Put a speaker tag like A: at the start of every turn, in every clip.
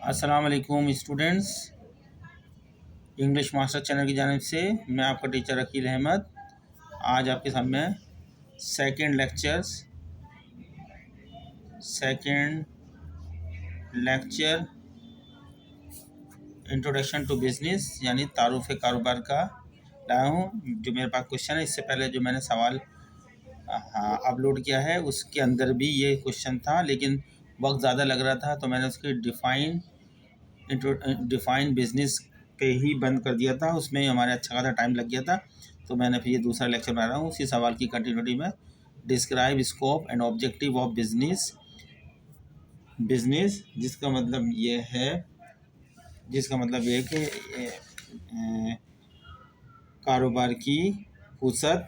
A: अस्सलाम वालेकुम students. English master channel की जानिब से मैं आपका टीचर अकील अहमद आज आपके सामने second lecture introduction to business यानी तारुफ़ कारोबार का लाया हूँ। जो मेरे पास क्वेश्चन है, इससे पहले जो मैंने सवाल अपलोड किया है उसके अंदर भी ये क्वेश्चन था, लेकिन वक्त ज़्यादा लग रहा था तो मैंने उसकी डिफ़ाइन बिज़नेस पे ही बंद कर दिया था। उसमें हमारे अच्छा खासा टाइम लग गया था, तो मैंने फिर ये दूसरा लेक्चर बना रहा हूँ उसी सवाल की कंटिन्यूटी में। Describe scope and objective of business, जिसका मतलब ये है कि कारोबार की वसअत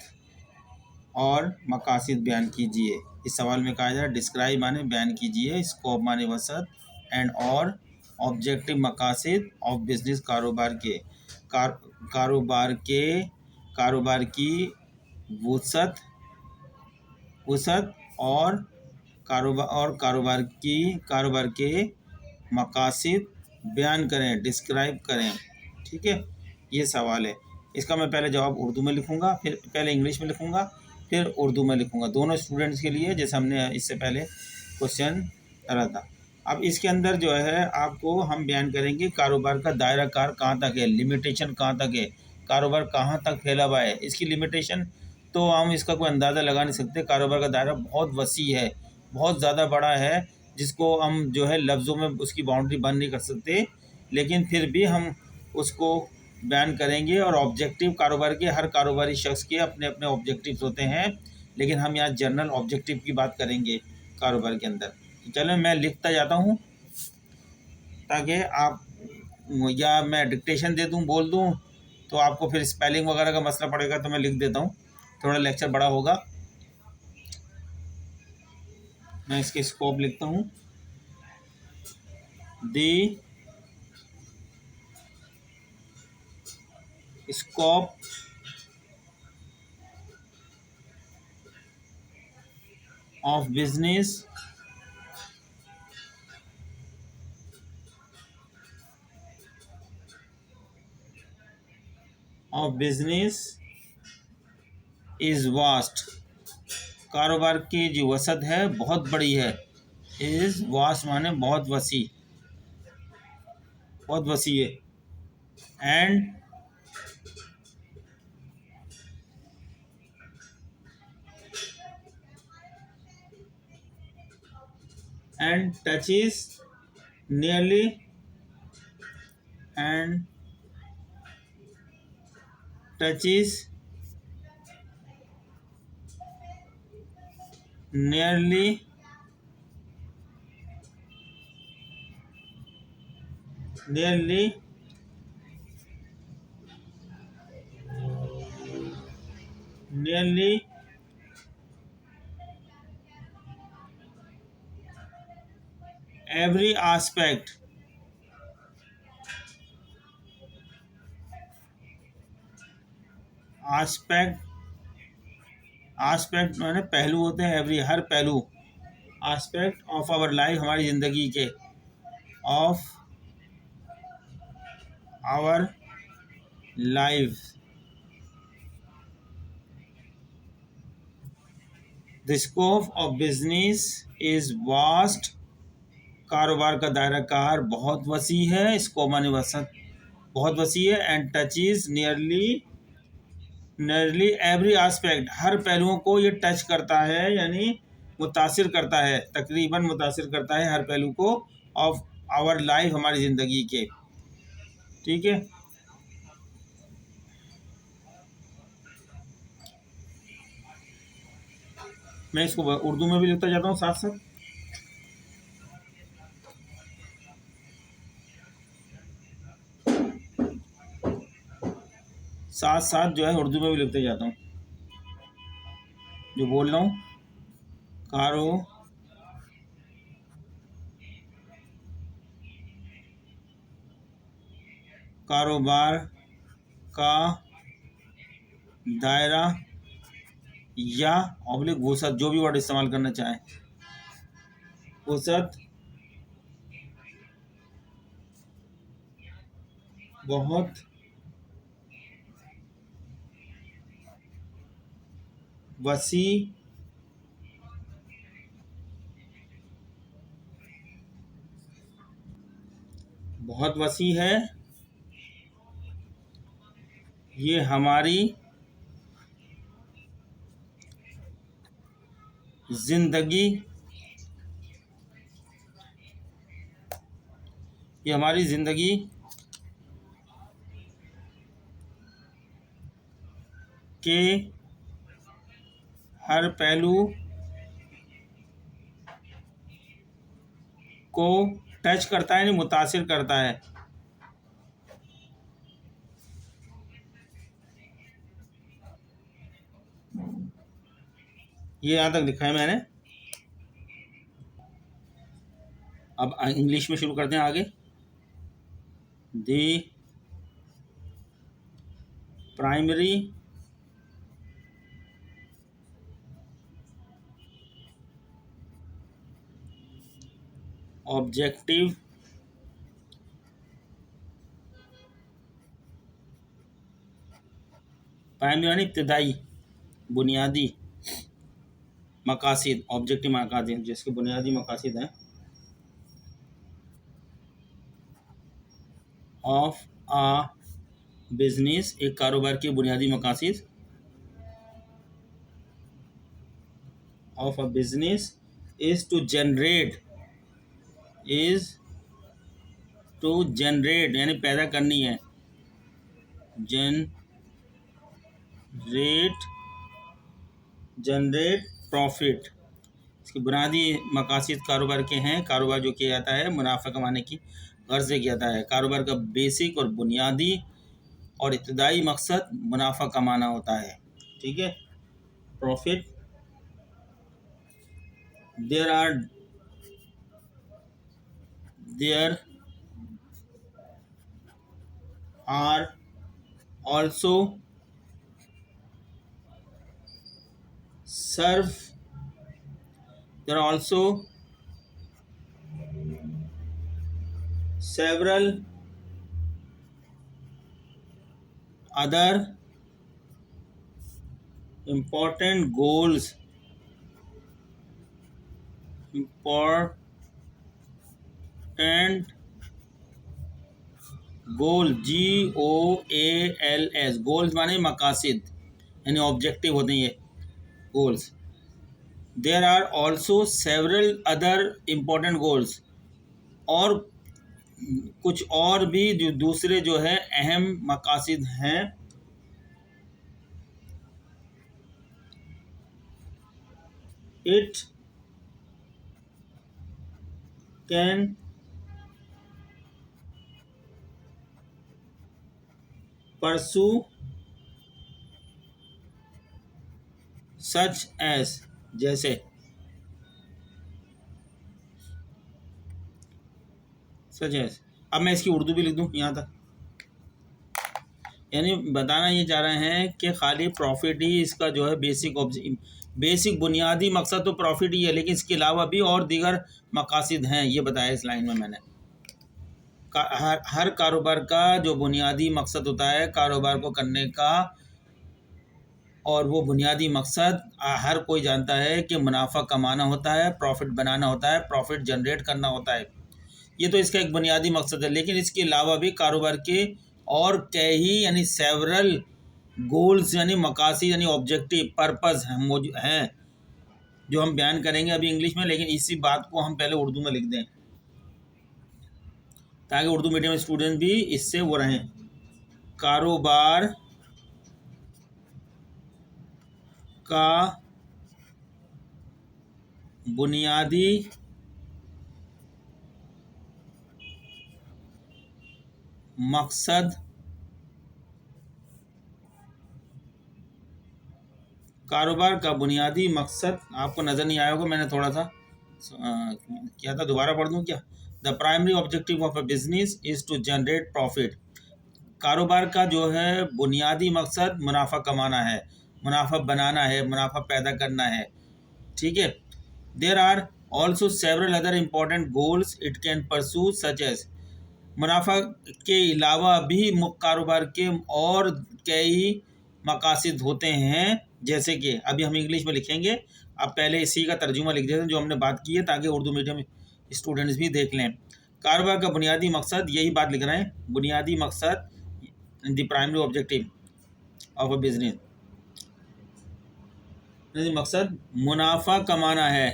A: और मकासद बयान कीजिए। इस सवाल में कहा जा रहा है डिस्क्राइब माने बयान कीजिए, स्कोप माने वसअत, एंड और ऑब्जेक्टिव मकासद ऑफ बिजनेस कारोबार की वसअत और कारोबार के मकासद बयान करें, डिस्क्राइब करें। ठीक है, ये सवाल है। इसका मैं पहले जवाब उर्दू में लिखूंगा, फिर पहले इंग्लिश में लिखूंगा, फिर उर्दू में लिखूंगा, दोनों स्टूडेंट्स के लिए, जैसे हमने इससे पहले क्वेश्चन करा था। अब इसके अंदर जो है आपको हम बयान करेंगे कारोबार का दायरा कार कहाँ तक है, लिमिटेशन कहाँ तक है, कारोबार कहाँ तक फैला हुआ है। इसकी लिमिटेशन तो हम इसका कोई अंदाज़ा लगा नहीं सकते। कारोबार का दायरा बहुत वसी है, बहुत ज़्यादा बड़ा है, जिसको हम जो है लफ्ज़ों में उसकी बाउंड्री बंद नहीं कर सकते, लेकिन फिर भी हम उसको बयान करेंगे। और ऑब्जेक्टिव कारोबार के, हर कारोबारी शख्स के अपने अपने ऑब्जेक्टिव्स होते हैं, लेकिन हम यहाँ जनरल ऑब्जेक्टिव की बात करेंगे कारोबार के अंदर। चलो मैं लिखता जाता हूँ ताकि आप, या मैं डिक्टेशन दे दूँ, बोल दूँ तो आपको फिर स्पेलिंग वगैरह का मसला पड़ेगा, तो मैं लिख देता हूँ, थोड़ा लेक्चर बड़ा होगा। मैं इसके स्कोप लिखता हूँ। The scope of business is vast. कारोबार की जो वसअत है बहुत बड़ी है। इज़ वास्ट माने बहुत वसी है। And touches nearly every aspect माने पहलू होते हैं, एवरी हर पहलू, आस्पेक्ट ऑफ आवर लाइफ हमारी ज़िंदगी के, of our life. The scope of business is vast. कारोबार का दायरा कार बहुत वसी है, स्कोप माने वसअत बहुत वसी है। And touches nearly every aspect, हर पहलुओं को ये टच करता है, यानी मुतासिर करता है, तकरीबन मुतासिर करता है हर पहलू को, ऑफ आवर लाइफ हमारी ज़िंदगी के। ठीक है, मैं इसको उर्दू में भी लिखता जाता हूँ साथ साथ जो है उर्दू में भी लिखते जाता हूँ जो बोल रहा हूँ। कारोबार का दायरा या ऑब्लिक वसअत, जो भी वर्ड इस्तेमाल करना चाहें, वसअत बहुत वसी बहुत वसी है, ये हमारी जिंदगी ये हमारी जिंदगी के हर पहलू को टच करता है, यानी मुतासिर करता है। ये यहाँ तक लिखा है मैंने। अब इंग्लिश में शुरू करते हैं आगे। दी प्राइमरी ऑब्जेक्टिव प्राइमरी यानी इब्तदाई बुनियादी मकासिद, ऑब्जेक्टिव मकासिद जिसके बुनियादी मकासिद हैं, ऑफ आ बिजनेस, एक कारोबार के बुनियादी मकासिद, of a business is to generate यानी पैदा करनी है, जनरेट प्रॉफिट। इसके बुनियादी मकासद कारोबार के हैं, कारोबार जो किया जाता है मुनाफा कमाने की गर्ज से किया जाता है। कारोबार का बेसिक और बुनियादी और इब्तदाई मकसद मुनाफा कमाना होता है, ठीक है, profit. There are also several other important goals GOALS, goals माने मकासिद यानी ऑब्जेक्टिव होते हैं ये goals. There are also several other important goals, और कुछ और भी जो दूसरे जो है अहम मकासिद हैं। It can pursue such as, जैसे सच एज। अब मैं इसकी उर्दू भी लिख दूं यहाँ तक, यानी बताना ये चाह रहे हैं कि खाली प्रॉफिट ही इसका जो है बेसिक बुनियादी मकसद तो प्रॉफिट ही है, लेकिन इसके अलावा भी और दीगर मकासिद हैं, ये बताया इस लाइन में मैंने। हर कारोबार का जो बुनियादी मकसद होता है कारोबार को करने का, और वो बुनियादी मकसद हर कोई जानता है कि मुनाफा कमाना होता है, प्रॉफिट बनाना होता है, प्रॉफिट जनरेट करना होता है। ये तो इसका एक बुनियादी मकसद है, लेकिन इसके अलावा भी कारोबार के और कई यानी सेवरल गोल्स यानी मकासद यानी ऑब्जेक्टिव पर्पस हैं जो हम बयान करेंगे अभी इंग्लिश में, लेकिन इसी बात को हम पहले उर्दू में लिख दें ताकि उर्दू मीडियम स्टूडेंट भी इससे वो रहें। कारोबार का बुनियादी मकसद आपको नज़र नहीं आया होगा, मैंने थोड़ा सा किया था, दोबारा पढ़ दूँ क्या? The primary objective of a business is to generate profit. कारोबार का जो है बुनियादी मकसद मुनाफा कमाना है, मुनाफा बनाना है, मुनाफा पैदा करना है, ठीक है। There are also several other important goals it can pursue such as, मुनाफा के अलावा भी कारोबार के और कई मकासद होते हैं, जैसे कि अभी हम इंग्लिश में लिखेंगे। अब पहले इसी का तर्जुमा लिख देते हैं जो हमने बात की है, ताकि उर्दू मीडियम स्टूडेंट्स भी देख लें। कारोबार का बुनियादी मकसद, यही बात लिख रहे हैं, बुनियादी मकसद, the primary objective of a business, मकसद मुनाफा कमाना है,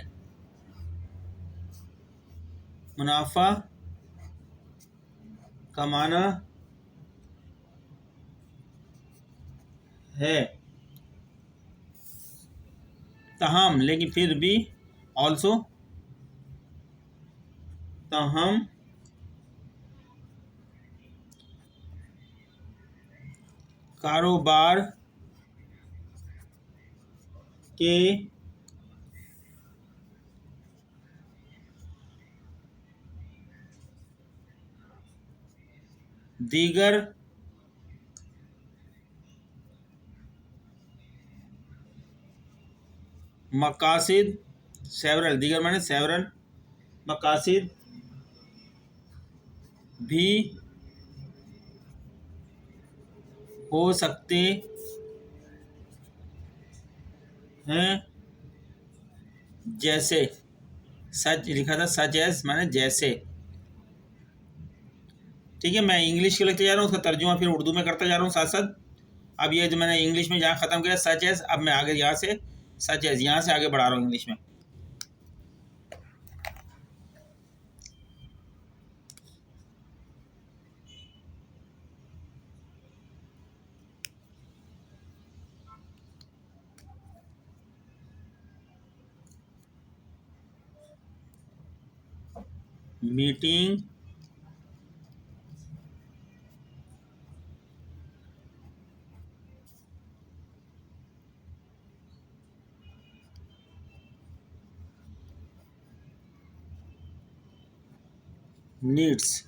A: मुनाफा कमाना है। ताहम, लेकिन फिर भी, ऑल्सो, ताहम कारोबार के दीगर मकासिद, सेवरल, दीगर माने सेवरल मकासिद भी हो सकते हैं, जैसे, सच लिखा था, सच एस माने जैसे। ठीक है, मैं इंग्लिश के लिखते जा रहा हूँ, उसका तर्जुमा फिर उर्दू में करता जा रहा हूँ साथ साथ। अब ये जो मैंने इंग्लिश में जहाँ ख़त्म किया सच एस, अब मैं आगे यहाँ से सच एस, यहाँ से आगे बढ़ा रहा हूँ इंग्लिश में। मीटिंग नीड्स,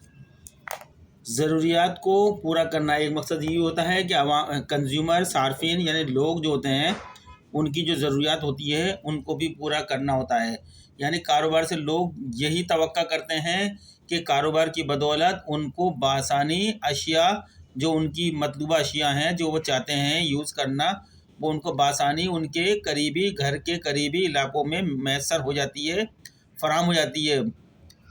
A: ज़रूरियात को पूरा करना। एक मकसद ये होता है कि कंज्यूमर, सार्फिन यानी लोग जो होते हैं, उनकी जो ज़रूरियात होती है उनको भी पूरा करना होता है। यानी कारोबार से लोग यही तवक्का करते हैं कि कारोबार की बदौलत उनको बासानी अशिया, जो उनकी मतलूबा अशिया हैं, जो वो चाहते हैं यूज़ करना, वो उनको बासानी उनके करीबी, घर के करीबी इलाकों में मैसर हो जाती है, फराहम हो जाती है,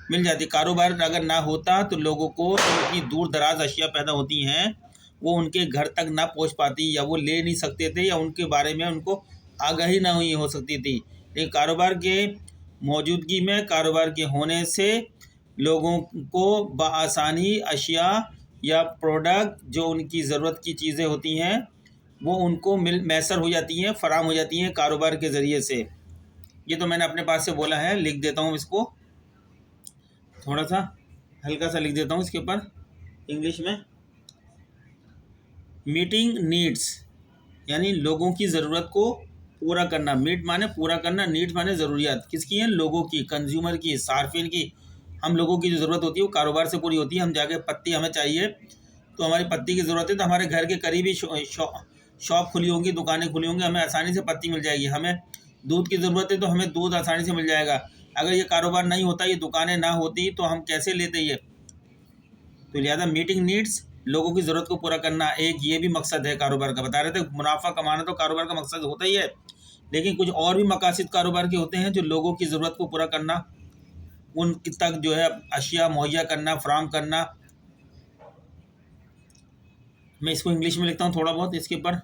A: मिल जाती। कारोबार अगर ना होता तो लोगों को इतनी दूर दराज अशिया पैदा होती हैं, वो उनके घर तक ना पहुंच पाती, या वो ले नहीं सकते थे, या उनके बारे में उनको आगाही ना हुई हो सकती थी। लेकिन कारोबार के मौजूदगी में, कारोबार के होने से लोगों को बआसानी अशिया या प्रोडक्ट, जो उनकी ज़रूरत की चीज़ें होती हैं, वो उनको मैसर हो जाती हैं, फराहम हो जाती हैं कारोबार के ज़रिए से। ये तो मैंने अपने पास से बोला है, लिख देता हूँ इसको, थोड़ा सा हल्का सा लिख देता हूँ इसके ऊपर इंग्लिश में। मीटिंग नीड्स यानी लोगों की ज़रूरत को पूरा करना। मीट माने पूरा करना, नीड्स माने ज़रूरियात। किसकी हैं? लोगों की, कंज्यूमर की, सार्फिन की। हम लोगों की जो ज़रूरत होती है वो कारोबार से पूरी होती है। हम जाके पत्ती हमें चाहिए तो हमारी पत्ती की ज़रूरत है, तो हमारे घर के करीब ही शॉप खुली होंगी, दुकानें खुली होंगी, हमें आसानी से पत्ती मिल जाएगी। हमें दूध की ज़रूरत है तो हमें दूध आसानी से मिल जाएगा। अगर ये कारोबार नहीं होता, ये दुकानें ना होती, तो हम कैसे लेते ये? तो लिहाजा मीटिंग नीड्स, लोगों की ज़रूरत को पूरा करना, एक ये भी मकसद है कारोबार का। बता रहे थे मुनाफा कमाना तो कारोबार का मकसद होता ही है, लेकिन कुछ और भी मकासद कारोबार के होते हैं, जो लोगों की ज़रूरत को पूरा करना, उन तक जो है अशिया मुहैया करना, फराहम करना। मैं इसको इंग्लिश में लिखता हूँ थोड़ा बहुत इसके ऊपर।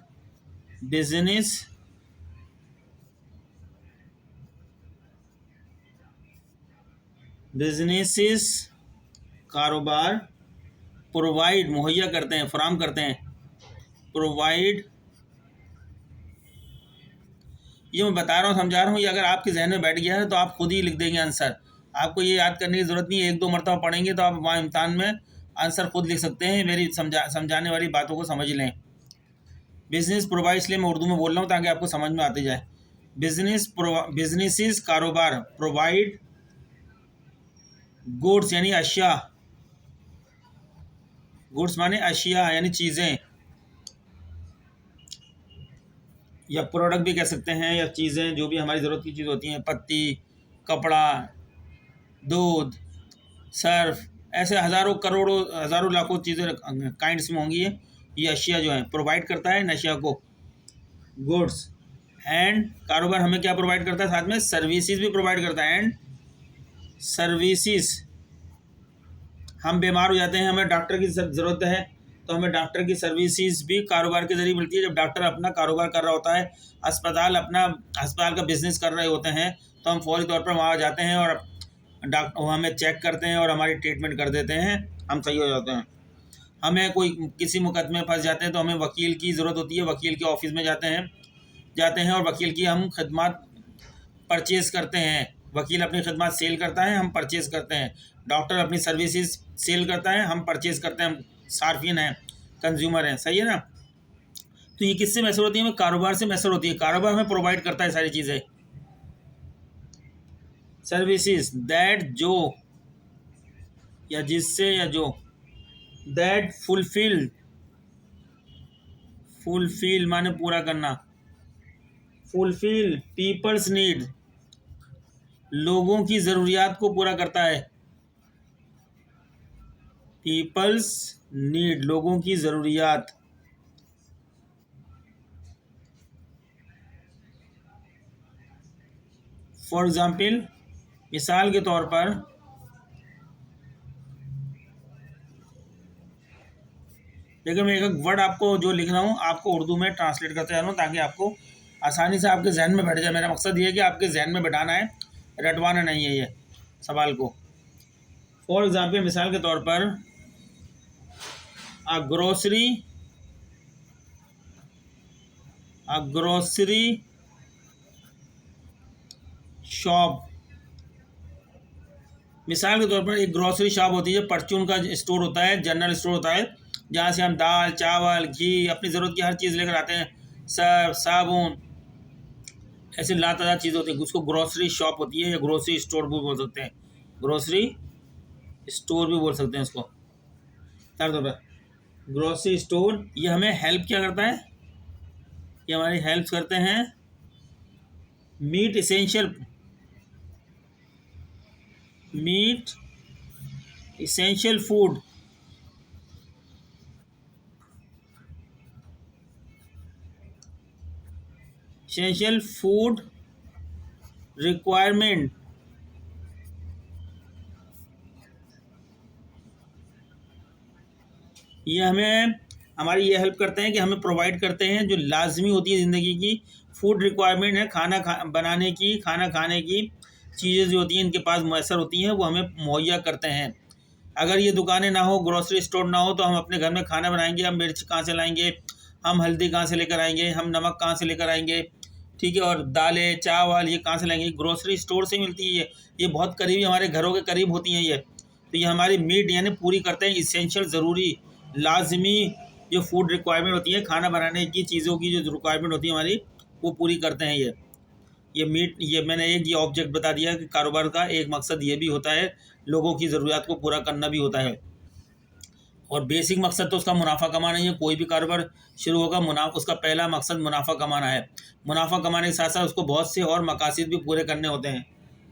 A: बिजनेसेस कारोबार, प्रोवाइड मुहैया करते हैं, फराहम करते हैं, प्रोवाइड। ये मैं बता रहा हूँ, समझा रहा हूँ, ये अगर आपके जहन में बैठ गया है तो आप खुद ही लिख देंगे आंसर। आपको ये याद करने की ज़रूरत नहीं है, 1-2 मरतबा पढ़ेंगे तो आप वहाँ इम्तहान में आंसर खुद लिख सकते हैं। मेरी समझाने वाली बातों को समझ लें। बिजनेस प्रोवाइड, इसलिए मैं उर्दू में बोल रहा हूँ ताकि आपको समझ में आते जाए। बिजनेसेस कारोबार, प्रोवाइड गुड्स यानी अशिया, गुड्स माने अशिया यानी चीज़ें, या प्रोडक्ट भी कह सकते हैं, या चीज़ें जो भी हमारी ज़रूरत की चीज़ होती हैं, पत्ती, कपड़ा, दूध, सर्फ, ऐसे हज़ारों करोड़ों हज़ारों लाखों चीज़ें काइंड्स में होंगी। ये अशिया जो है प्रोवाइड करता है नशिया को, गुड्स। एंड कारोबार हमें क्या प्रोवाइड करता है, साथ में सर्विसेज भी प्रोवाइड करता है। एंड सर्विसेज, हम बीमार हो जाते हैं, हमें डॉक्टर की ज़रूरत है, तो हमें डॉक्टर की सर्विसेज भी कारोबार के जरिए मिलती है। जब डॉक्टर अपना कारोबार कर रहा होता है, अस्पताल का बिजनेस कर रहे होते हैं, तो हम फौरी तौर पर वहाँ जाते हैं और डॉक्टर हमें चेक करते हैं और हमारी ट्रीटमेंट कर देते हैं, हम सही हो जाते हैं। हमें कोई किसी मुकदमे में फंस जाते हैं तो हमें वकील की ज़रूरत होती है, वकील के ऑफिस में जाते हैं और वकील की हम खदमात परचेज़ करते हैं। वकील अपनी खदमात सेल करता है, हम परचेज़ करते हैं। डॉक्टर अपनी सर्विसेज सेल करता है, हम परचेज़ करते हैं। हम सार्फिन हैं, कंज्यूमर हैं, सही है ना। तो ये किससे मैसर होती है, हमें कारोबार से मैसर होती है। कारोबार हमें प्रोवाइड करता है सारी चीज़ें, सर्विसेज दैट, जो या जिससे या जो, दैट फुलफिल माने पूरा करना, फुलफिल पीपल्स नीड, लोगों की ज़रूरियात को पूरा करता है। पीपल्स नीड, लोगों की ज़रूरियात। फॉर एग्ज़ाम्पल, मिसाल के तौर पर, देखिए मैं एक वर्ड आपको जो लिख रहा हूँ आपको उर्दू में ट्रांसलेट करते जा रहा हूँ ताकि आपको आसानी से आपके जहन में बैठ जाए। मेरा मकसद ये है कि आपके जहन में बैठाना है, रटवाना नहीं है ये सवाल को। फॉर एग्ज़ाम्पल, मिसाल के तौर पर, अ ग्रोसरी शॉप। मिसाल के तौर पर एक ग्रोसरी शॉप होती है, परचून का स्टोर होता है, जनरल स्टोर होता है, जहाँ से हम दाल चावल घी अपनी ज़रूरत की हर चीज़ लेकर आते हैं, सर्फ साबुन, ऐसे लातादार चीज़ होती है, उसको ग्रोसरी शॉप होती है या ग्रोसरी स्टोर भी बोल सकते हैं, ग्रोसरी स्टोर भी बोल सकते हैं इसको। ग्रोसरी स्टोर ये हमें हेल्प क्या करता है, ये हमारी हेल्प करते हैं मीट इसेंशियल फूड, रिक्वायरमेंट। ये हमें हमारी ये हेल्प करते हैं कि हमें प्रोवाइड करते हैं जो लाजमी होती है ज़िंदगी की फूड रिक्वायरमेंट है, बनाने की, खाना खाने की चीज़ें जो होती हैं इनके पास मैसर होती हैं, वो हमें मुहैया करते हैं। अगर ये दुकानें ना हो, ग्रोसरी स्टोर ना हो, तो हम अपने घर में खाना बनाएंगे, हम मिर्च कहाँ से लाएंगे, हम हल्दी कहाँ से लेकर आएंगे, हम नमक कहाँ से लेकर आएंगे, ठीक है, और दालें चावल ये कहाँ से लाएंगे, ग्रोसरी स्टोर से मिलती है। ये बहुत करीबी, हमारे घरों के करीब होती हैं ये। तो ये हमारी मीट यानी पूरी करते हैं इसेंशियल, ज़रूरी, लाजमी जो फूड रिक्वायरमेंट होती है, खाना बनाने की चीज़ों की जो रिक्वायरमेंट होती है हमारी, वो पूरी करते हैं ये मीट। ये मैंने एक ये ऑब्जेक्ट बता दिया कि कारोबार का एक मकसद ये भी होता है, लोगों की ज़रूरियात को पूरा करना भी होता है। और बेसिक मकसद तो उसका मुनाफा कमाना ही है। कोई भी कारोबार शुरू होगा, उसका पहला मकसद मुनाफा कमाना है। मुनाफा कमाने के साथ साथ उसको बहुत से और मकासद भी पूरे करने होते हैं,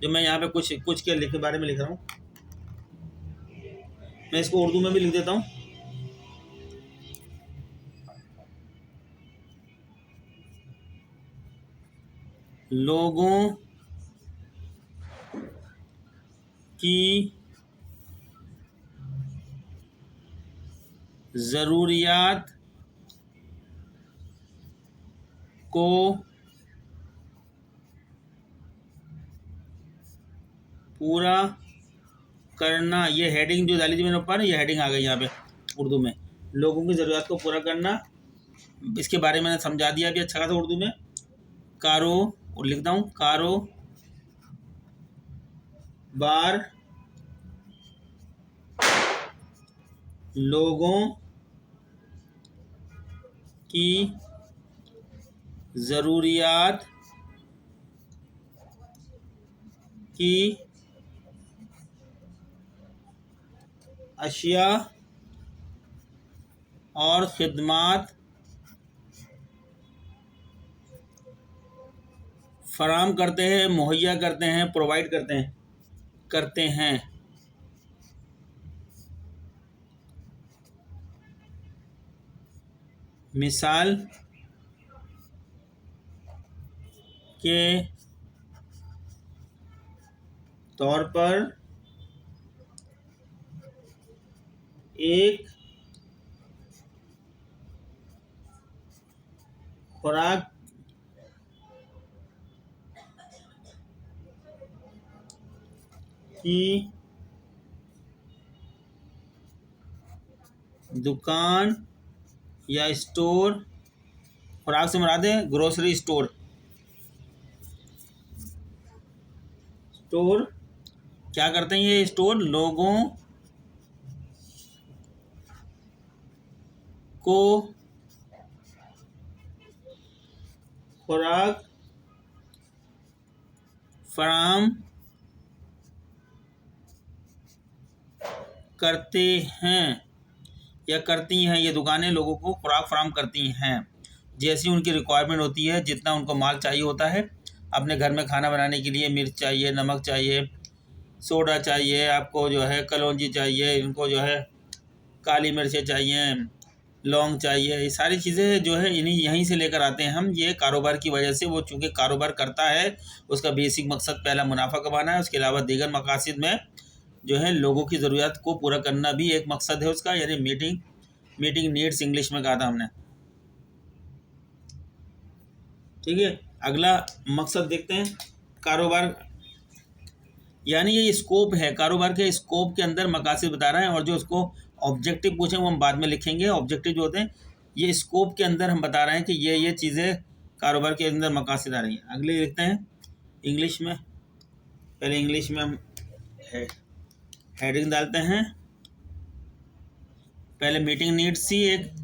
A: जो मैं यहाँ पे कुछ के बारे में लिख रहा हूँ। मैं इसको उर्दू में भी लिख देता हूँ। लोगों की ज़रूरियात को पूरा करना, ये हेडिंग जो डाली थी मैंने ऊपर, ये हेडिंग आ गई यहाँ पे उर्दू में, लोगों की ज़रूरत को पूरा करना। इसके बारे में मैंने समझा दिया भी अच्छा खासा उर्दू में। और लिखता हूँ, कारोबार लोगों की ज़रूरियात की अशिया और ख़िदमात फराहम करते हैं, मुहैया करते हैं, प्रोवाइड करते हैं। मिसाल के तौर पर एक खुराक की दुकान या स्टोर, खुराक से मुराद है ग्रोसरी स्टोर, स्टोर क्या करते हैं ये स्टोर, लोगों को खुराक फराहम करते हैं या करती हैं। ये दुकानें लोगों को खुराक फराहम करती हैं जैसी उनकी रिक्वायरमेंट होती है, जितना उनको माल चाहिए होता है अपने घर में खाना बनाने के लिए। मिर्च चाहिए, नमक चाहिए, सोडा चाहिए, आपको जो है कलौंजी चाहिए, इनको जो है काली मिर्चें चाहिए, लौंग चाहिए, ये सारी चीज़ें जो है इन्हीं यहीं से लेकर आते हैं हम। ये कारोबार की वजह से, वो चूँकि कारोबार करता है उसका बेसिक मकसद पहला मुनाफा कमाना है, उसके अलावा दीगर मकासद में जो है लोगों की ज़रूरत को पूरा करना भी एक मकसद है उसका, यानी मीटिंग नीड्स इंग्लिश में कहा था हमने। ठीक है, अगला मकसद देखते हैं। कारोबार यानी ये स्कोप है, कारोबार के स्कोप के अंदर मकासद बता रहे हैं, और जो उसको ऑब्जेक्टिव पूछे वो हम बाद में लिखेंगे। ऑब्जेक्टिव जो होते हैं ये स्कोप के अंदर हम बता रहे हैं कि ये चीज़ें कारोबार के अंदर मकासद आ रही हैं। अगले लिखते हैं इंग्लिश में। पहले इंग्लिश में हम हेडिंग डालते हैं। पहले मीटिंग नीड्स सी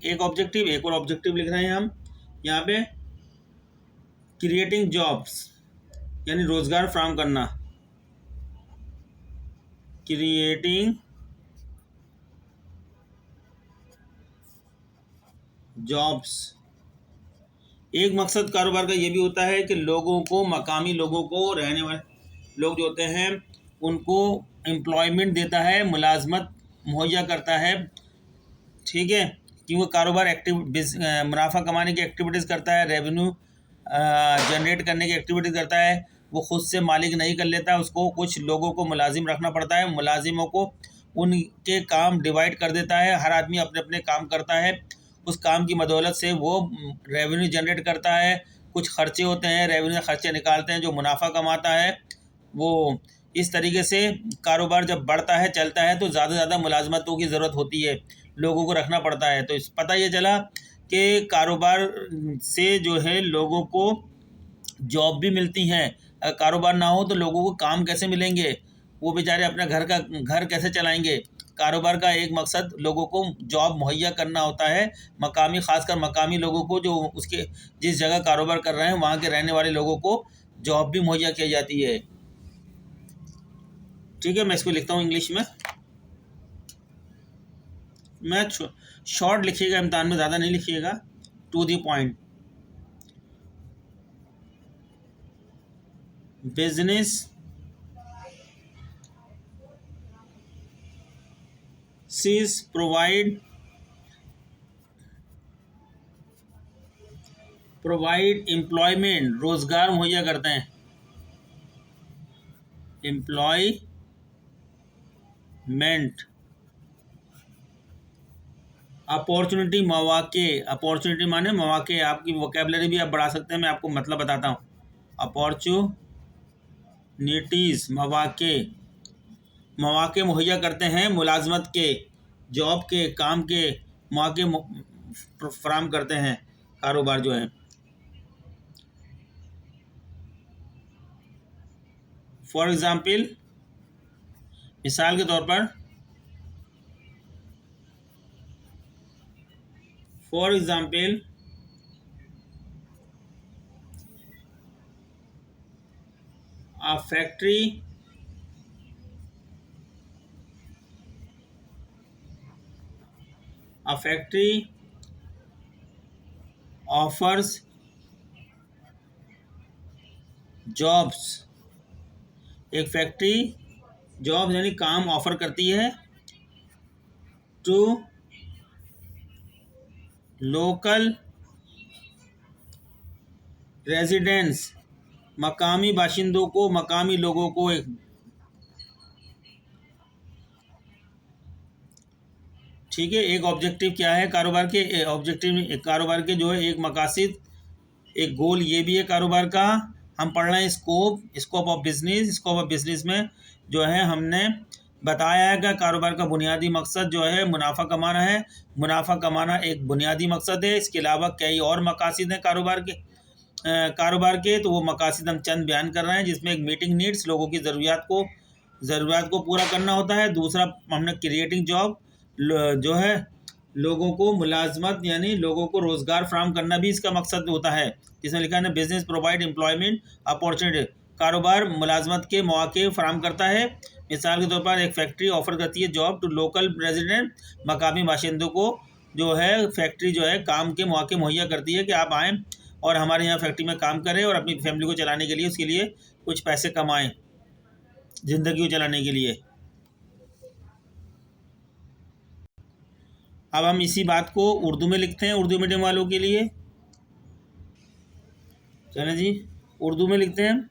A: एक ऑब्जेक्टिव, एक और ऑब्जेक्टिव लिख रहे हैं हम यहाँ पे, क्रिएटिंग जॉब्स यानी रोजगार फराहम करना, क्रिएटिंग जॉब्स। एक मकसद कारोबार का ये भी होता है कि लोगों को, मकामी लोगों को, रहने वाले लोग जो होते हैं उनको एम्प्लॉयमेंट देता है, मुलाजमत मुहैया करता है। ठीक है, क्योंकि कारोबार मुनाफा कमाने की एक्टिविटीज़ करता है, रेवेन्यू जनरेट करने की एक्टिविटीज़ करता है। वो खुद से मालिक नहीं कर लेता, उसको कुछ लोगों को मुलाजिम रखना पड़ता है। मुलाजिमों को उनके काम डिवाइड कर देता है, हर आदमी अपने अपने काम करता है। उस काम की बदौलत से वो रेवेन्यू जनरेट करता है। कुछ खर्चे होते हैं, रेवेन्यू खर्चे निकालते हैं, जो मुनाफा कमाता है वो। इस तरीके से कारोबार जब बढ़ता है, चलता है, तो ज़्यादा से ज़्यादा मुलाजमतों की ज़रूरत होती है, लोगों को रखना पड़ता है। तो इस पता ये चला कि कारोबार से जो है लोगों को जॉब भी मिलती हैं। कारोबार ना हो तो लोगों को काम कैसे मिलेंगे, वो बेचारे अपना घर कैसे चलाएंगे। कारोबार का एक मकसद लोगों को जॉब मुहैया करना होता है, मकामी, खासकर मकामी लोगों को, जो उसके जिस जगह कारोबार कर रहे हैं वहाँ के रहने वाले लोगों को जॉब भी मुहैया की जाती है। ठीक है, मैं इसको लिखता हूँ इंग्लिश में। मैं शॉर्ट लिखिएगा, इम्तहान में ज़्यादा नहीं लिखिएगा, to the point. Businesses provide employment, रोजगार मुहैया करते हैं, एम्प्लॉयमेंट, अपॉर्चुनिटी, मौके। अपॉर्चुनिटी माने मौके, आपकी वोकेबलरी भी आप बढ़ा सकते हैं, मैं आपको मतलब बताता हूँ। अपॉर्चुनिटीज़, मौके मुहैया करते हैं, मुलाजमत के, जॉब के, काम के मौके फराहम करते हैं कारोबार जो है। फॉर एग्ज़ाम्पल, मिसाल के तौर पर, for example, a factory offers jobs। एक फैक्ट्री जॉब यानी काम ऑफर करती है टू लोकल रेजिडेंट्स, मकामी बाशिंदों को, मकामी लोगों को ठीक है। एक ऑब्जेक्टिव क्या है कारोबार के, ऑब्जेक्टिव कारोबार के जो है एक मकासद, एक गोल ये भी है कारोबार का। हम पढ़ रहे हैं scope, scope of business. Scope of business में जो है हमने बताया है कि कारोबार का बुनियादी मकसद जो है मुनाफा कमाना है। मुनाफा कमाना एक बुनियादी मकसद है। इसके अलावा कई और मकासद हैं कारोबार के, तो वो मकासद हम चंद बयान कर रहे हैं, जिसमें एक मीटिंग नीड्स, लोगों की ज़रूरियात को पूरा करना होता है। दूसरा हमने क्रिएटिंग जॉब, जो है लोगों को मुलाजमत यानी लोगों को रोज़गार फराहम करना भी इसका मकसद होता है, जिसमें लिखा है ना बिजनेस प्रोवाइड एम्प्लॉयमेंट अपॉर्चुनिटी, कारोबार मुलाजमत के मौके फराहम करता है। मिसाल के तौर पर एक फैक्ट्री ऑफर करती है जॉब टू लोकल रेजिडेंट, मकामी बाशिंदों को जो है फैक्ट्री जो है काम के मौके मुहैया करती है कि आप आएँ और हमारे यहाँ फैक्ट्री में काम करें और अपनी फैमिली को चलाने के लिए, उसके लिए कुछ पैसे कमाएं, ज़िंदगी को चलाने के लिए। अब हम इसी बात को उर्दू में लिखते हैं उर्दू मीडियम वालों के लिए। चलें जी, उर्दू में लिखते हैं।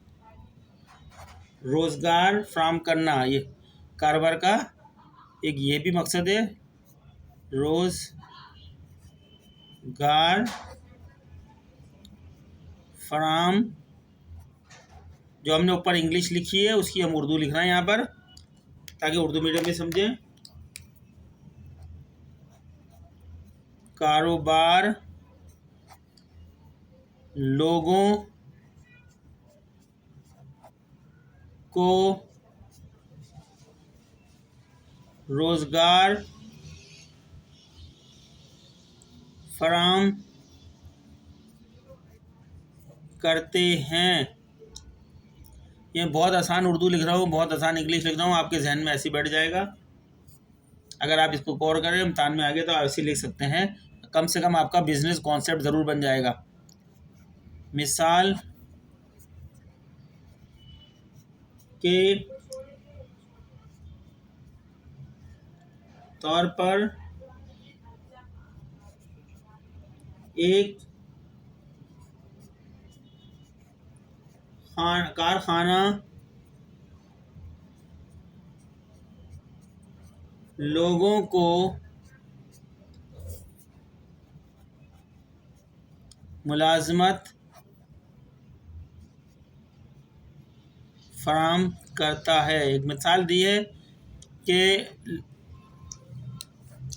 A: रोज़गार फराहम करना ये कारोबार का एक ये भी मकसद है। रोज़गार फराहम, जो हमने ऊपर इंग्लिश लिखी है उसकी हम उर्दू लिख रहे हैं यहाँ पर, ताकि उर्दू मीडियम में समझें। कारोबार लोगों को रोज़गार फराहम करते हैं। ये बहुत आसान उर्दू लिख रहा हूँ, बहुत आसान इंग्लिश लिख रहा हूँ, आपके जहन में ऐसे बैठ जाएगा। अगर आप इसको गौर करें, इम्तहान में आगे तो आप ऐसे लिख सकते हैं, कम से कम आपका बिजनेस कॉन्सेप्ट ज़रूर बन जाएगा। मिसाल के तौर पर एक कारखाना लोगों को मुलाजमत फराहम करता है। एक मिसाल दी है कि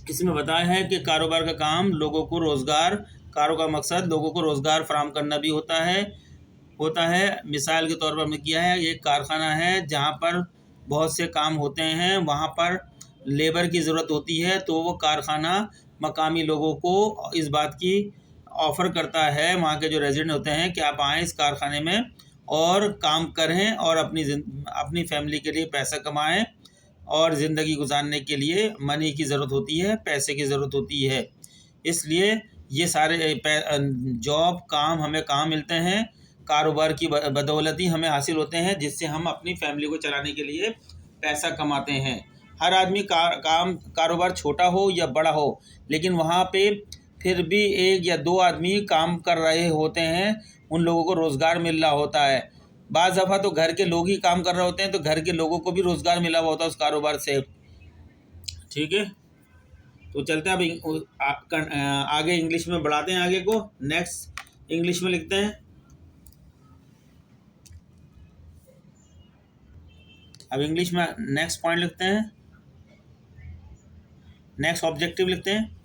A: इसमें बताया है कि कारोबार का काम लोगों को रोज़गार, कारोबार का मकसद लोगों को रोज़गार फराहम करना भी होता है। मिसाल के तौर पर हमने किया है, एक कारखाना है जहाँ पर बहुत से काम होते हैं, वहाँ पर लेबर की ज़रूरत होती है, तो वो कारखाना मकामी लोगों को इस बात की ऑफ़र करता है, वहाँ के जो रेजिडेंट होते हैं, कि आप आएँ इस कारखाने में और काम करें और अपनी फैमिली के लिए पैसा कमाएं, और ज़िंदगी गुजारने के लिए मनी की ज़रूरत होती है, पैसे की ज़रूरत होती है। इसलिए ये सारे जॉब काम हमें कहाँ मिलते हैं, कारोबार की बदौलत ही हमें हासिल होते हैं, जिससे हम अपनी फैमिली को चलाने के लिए पैसा कमाते हैं। हर आदमी कारोबार छोटा हो या बड़ा हो, लेकिन वहाँ पे फिर भी एक या दो आदमी काम कर रहे होते हैं, उन लोगों को रोज़गार मिल रहा होता है। बाज़ दफ़ा तो घर के लोग ही काम कर रहे होते हैं, तो घर के लोगों को भी रोज़गार मिला हुआ होता है उस कारोबार से। ठीक है, तो चलते हैं अब आगे इंग्लिश में बढ़ाते हैं आगे को। नेक्स्ट इंग्लिश में लिखते हैं। अब इंग्लिश में नेक्स्ट पॉइंट लिखते हैं, नेक्स्ट ऑब्जेक्टिव लिखते हैं,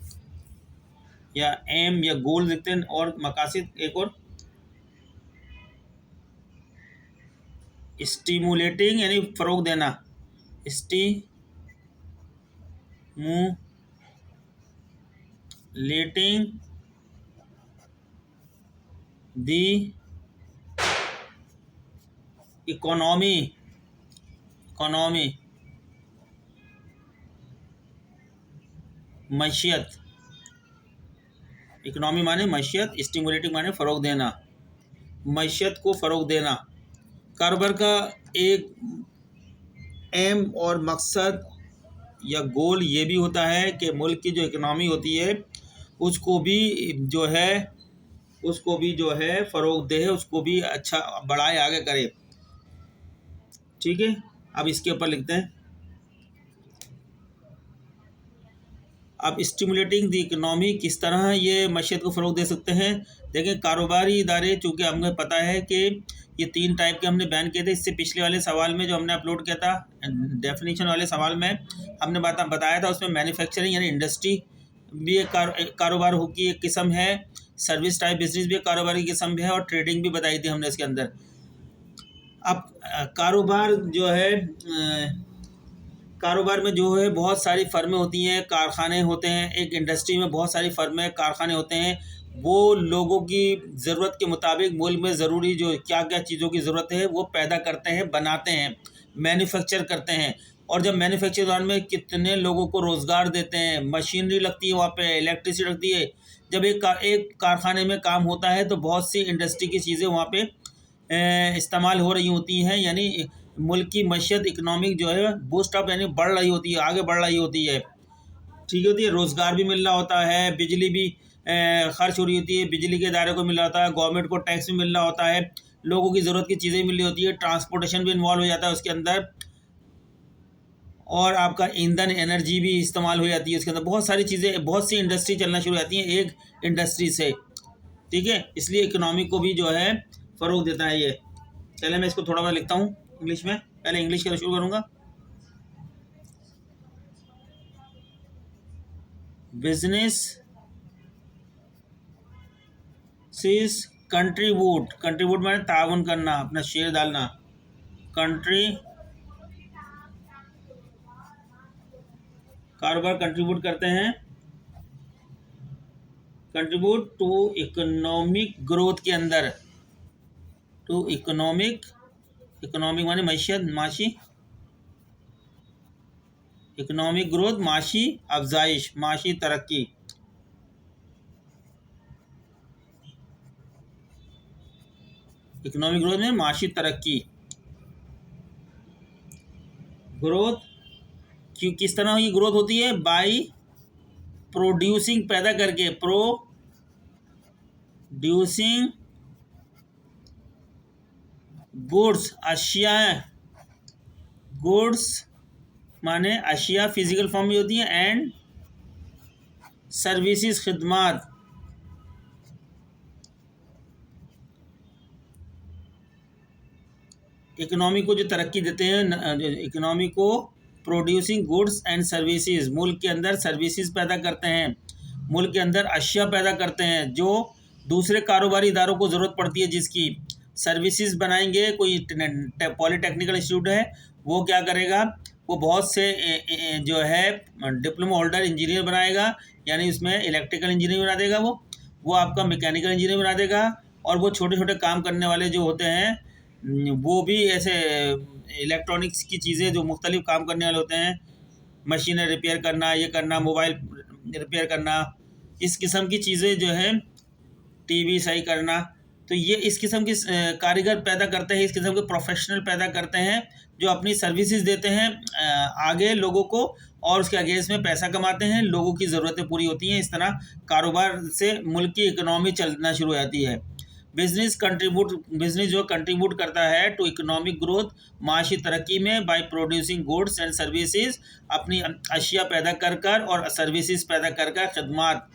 A: या एम या गोल लिखते हैं, और मकासद एक और स्टिमुलेटिंग यानी फ़रोग देना, स्टिमुलेटिंग दी इकोनॉमी मैशियत, इकोनॉमी माने मैशियत, स्टिमुलेटिंग माने फ़रोग देना, मैशियत को फ़रोग देना। कारोबार का एक एम और मकसद या गोल ये भी होता है कि मुल्क की जो इकोनॉमी होती है उसको भी जो है फ़रोग दे, उसको भी अच्छा बढ़ाए, आगे करे। ठीक है, अब इसके ऊपर लिखते हैं। अब स्टिमुलेटिंग द इकोनॉमी, किस तरह ये मईशत को फ़रोग दे सकते हैं। देखिए, कारोबारी इदारे, चूँकि हमें पता है कि ये 3 टाइप के हमने बयान किए थे। इससे पिछले वाले सवाल में जो हमने अपलोड किया था, डेफिनेशन वाले सवाल में हमने बताया था, उसमें मैन्युफैक्चरिंग यानी इंडस्ट्री भी एक कारोबार की एक किस्म है, सर्विस टाइप बिजनेस भी एक कारोबार की किस्म है, और ट्रेडिंग भी बताई थी हमने इसके अंदर। अब कारोबार जो है, कारोबार में जो है बहुत सारी फर्में होती हैं, कारखाने होते हैं। एक इंडस्ट्री में बहुत सारी फर्में, कारखाने होते हैं। वो लोगों की ज़रूरत के मुताबिक मुल्क में ज़रूरी जो क्या क्या चीज़ों की ज़रूरत है वो पैदा करते हैं, बनाते हैं, मैन्युफैक्चर करते हैं। और जब मैन्युफैक्चर दौरान में कितने लोगों को रोज़गार देते हैं, मशीनरी लगती है वहाँ पे, इलेक्ट्रिसिटी लगती है। जब एक कारखाने में काम होता है तो बहुत सी इंडस्ट्री की चीज़ें वहाँ पे इस्तेमाल हो रही होती हैं, यानी मुल्क की मईशत, इकनॉमिक जो है बूस्ट अप, यानी बढ़ रही होती है, आगे बढ़ रही होती है। ठीक होती है, रोज़गार भी मिल रहा होता है, बिजली भी खर्च हो रही होती है, बिजली के इदारे को मिल रहा होता है, गवर्नमेंट को टैक्स भी मिल रहा होता है, लोगों की ज़रूरत की चीज़ें मिल रही होती है, ट्रांसपोर्टेशन भी इन्वॉल्व हो जाता है उसके अंदर, और आपका ईंधन, एनर्जी भी इस्तेमाल हो जाती है उसके अंदर। बहुत सारी चीज़ें, बहुत सी इंडस्ट्री चलना शुरू हो जाती हैं एक इंडस्ट्री से। ठीक है, इसलिए इकोनॉमी को भी जो है फ़रोग देता है ये। चलिए मैं इसको थोड़ा सा लिखता हूँ इंग्लिश में। पहले इंग्लिश का शुरू करूँगा। बिजनेस सीज कंट्रीब्यूट माने ताउन करना, अपना शेयर डालना। कारोबार कंट्रीब्यूट करते हैं, कंट्रीब्यूट टू इकोनॉमिक ग्रोथ के अंदर, टू इकोनॉमिक माने मैशियत, माशी, इकोनॉमिक ग्रोथ, माशी अफजाइश, माशी तरक्की। इकोनॉमिक ग्रोथ में माशी तरक्की। ग्रोथ किस तरह की ग्रोथ होती है? बाई प्रोड्यूसिंग, पैदा करके, प्रोड्यूसिंग गुड्स, अशिया, गुड्स माने अशिया फिजिकल फॉर्म में होती है, एंड सर्विसेज, खिदमात। इकोनॉमी को जो तरक्की देते हैं, इकोनॉमी को प्रोड्यूसिंग गुड्स एंड सर्विसेज, मुल्क के अंदर सर्विसेज पैदा करते हैं, मुल्क के अंदर अशिया पैदा करते हैं जो दूसरे कारोबारी इदारों को ज़रूरत पड़ती है, जिसकी सर्विसेज बनाएंगे। कोई पॉलीटेक्निकल इंस्टीट्यूट है, वो क्या करेगा, वो बहुत से जो है डिप्लोमा होल्डर इंजीनियर बनाएगा, यानी उसमें इलेक्ट्रिकल इंजीनियर बना देगा, वो आपका मैकेनिकल इंजीनियर बना देगा। और वो छोटे छोटे काम करने वाले जो होते हैं, वो भी ऐसे इलेक्ट्रॉनिक्स की चीज़ें जो मुख्तलिफ काम करने वाले होते हैं, मशीनें रिपेयर करना, ये करना, मोबाइल रिपेयर करना, इस किस्म की चीज़ें जो है, टीवी सही करना। तो ये इस किस्म की कारीगर पैदा करते हैं, इस किस्म के प्रोफेशनल पैदा करते हैं जो अपनी सर्विसेज देते हैं आगे लोगों को, और उसके अगेंस्ट में पैसा कमाते हैं, लोगों की ज़रूरतें पूरी होती हैं। इस तरह कारोबार से मुल्क की इकनॉमी चलना शुरू हो जाती है। बिजनेस जो कंट्रीब्यूट करता है टू इकोनॉमिक ग्रोथ, माशी तरक्की में, by producing goods and services, अपनी अशिया पैदा कर और सर्विसेज पैदा कर, खदमात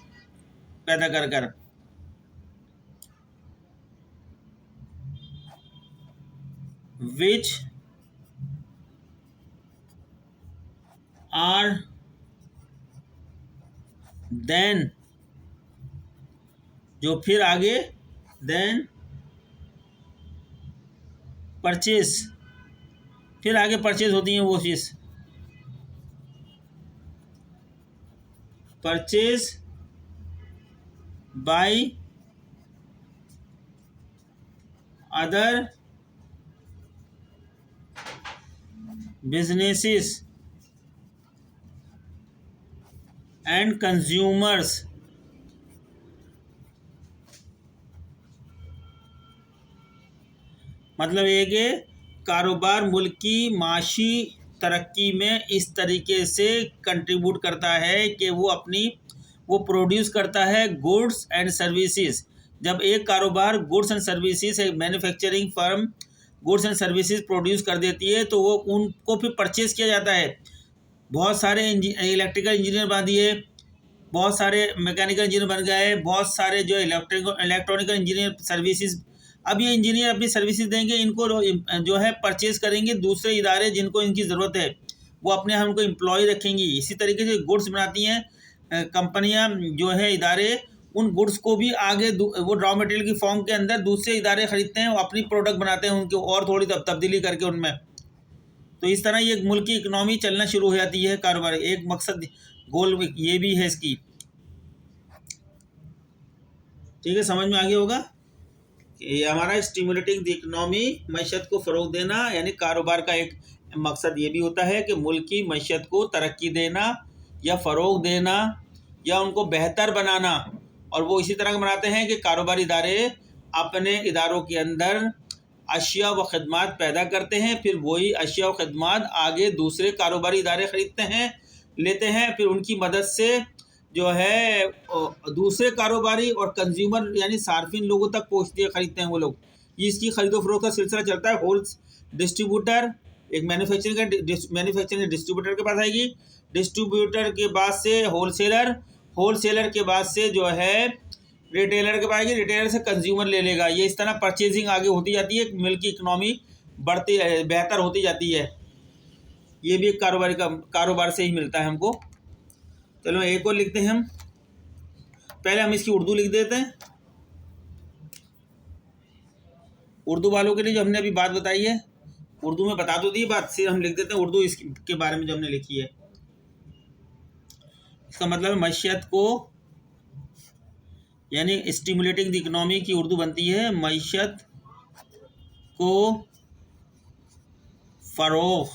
A: पैदा कर, which are then, जो फिर आगे then परचेज, फिर आगे परचेज होती हैं वो चीज़, purchase by other businesses and consumers. मतलब ये कि कारोबार मुल्क की माशी तरक्की में इस तरीके से कंट्रीब्यूट करता है कि वो वो प्रोड्यूस करता है गुड्स एंड सर्विसेज। जब एक कारोबार गुड्स एंड सर्विसेज, एक manufacturing firm goods and services produce कर देती है तो वो उनको फिर परचेज किया जाता है। बहुत सारे इलेक्ट्रिकल इंजीनियर बना दिए, बहुत सारे मैकेनिकल इंजीनियर बन गए, बहुत सारे जो इलेक्ट्रॉनिकल इंजीनियर सर्विसेज। अब ये इंजीनियर अपनी सर्विसेज देंगे, इनको जो है परचेज करेंगे दूसरे इदारे जिनको इनकी ज़रूरत है, वो अपने यहाँ उनको एम्प्लॉय रखेंगी। इसी तरीके से गुड्स बनाती हैं कंपनियां जो है, इदारे, उन गुड्स को भी आगे वो रॉ मटेरियल की फॉर्म के अंदर दूसरे इदारे खरीदते हैं, वो अपनी प्रोडक्ट बनाते हैं उनके और थोड़ी तब्दीली करके उनमें। तो इस तरह ये मुल्क की इकनॉमी चलना शुरू हो जाती है, कारोबार। एक मकसद गोल ये भी है इसकी। ठीक है, समझ में आ गया होगा। ये हमारा स्टिमुलेटिंग द इकनॉमी, मैशत को फ़रोग देना, यानी कारोबार का एक मकसद ये भी होता है कि मुल्क की मैशत को तरक्की देना या फ़रोग देना या उनको बेहतर बनाना। और वो इसी तरह बनाते हैं कि कारोबारी इदारे अपने इदारों के अंदर अशिया व ख़दमात पैदा करते हैं, फिर वही अशिया व ख़दमात आगे दूसरे कारोबारी इदारे ख़रीदते हैं, लेते हैं, फिर उनकी मदद से जो है दूसरे कारोबारी और कंज्यूमर यानी सार्फिन लोगों तक पहुँचते खरीदते हैं वो लोग। ये इसकी खरीदो फरोख्त का सिलसिला चलता है। होल डिस्ट्रीब्यूटर, एक मैन्युफैक्चरिंग डिस्ट्रीब्यूटर के पास आएगी, डिस्ट्रीब्यूटर के बाद से होलसेलर, होलसेलर के बाद से जो है रिटेलर के पास आएगी, रिटेलर से कंज्यूमर ले लेगा। ये इस तरह परचेजिंग आगे होती जाती है, मिल्क की इकनॉमी बढ़ती बेहतर होती जाती है। ये भी एक कारोबार से ही मिलता है हमको। चलो एक और लिखते हैं हम, पहले हम इसकी उर्दू लिख देते हैं। उर्दू वालों के लिए जो हमने अभी बात बताई है, उर्दू में बता तो दी बात, सिर्फ हम लिख देते हैं उर्दू इसके बारे में जो हमने लिखी है। इसका मतलब है मैशियत को, यानी स्टिमुलेटिंग द इकनॉमी की उर्दू बनती है मैशियत को फ़रोग़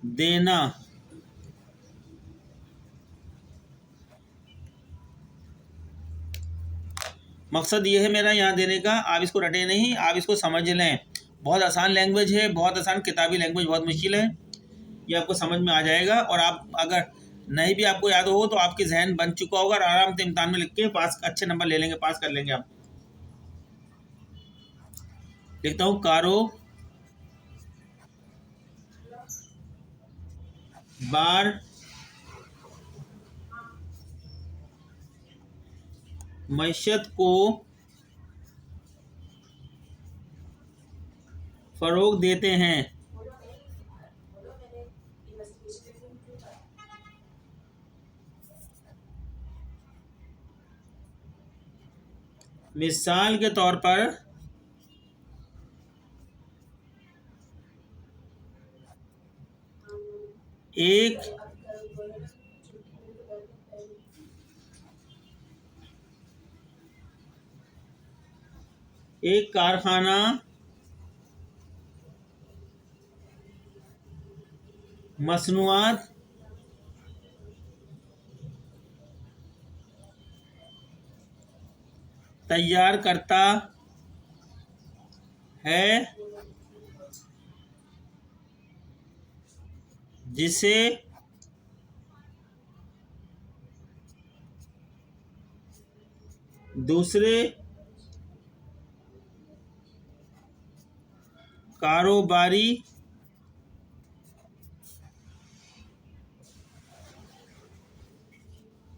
A: देना। मकसद ये है मेरा यहाँ देने का, आप इसको रटे नहीं, आप इसको समझ लें। बहुत आसान लैंग्वेज है, बहुत आसान, किताबी लैंग्वेज बहुत मुश्किल है, ये आपको समझ में आ जाएगा। और आप अगर नहीं भी आपको याद हो तो आपके जहन बन चुका होगा और आराम से इम्तहान में लिख के पास अच्छे नंबर ले लेंगे, पास कर लेंगे आप। लिखता हूँ कारोबार मैशत को फ़रोग़ देते हैं। मिसाल के तौर पर एक कारखाना मसनूआत तैयार करता है जिसे दूसरे कारोबारी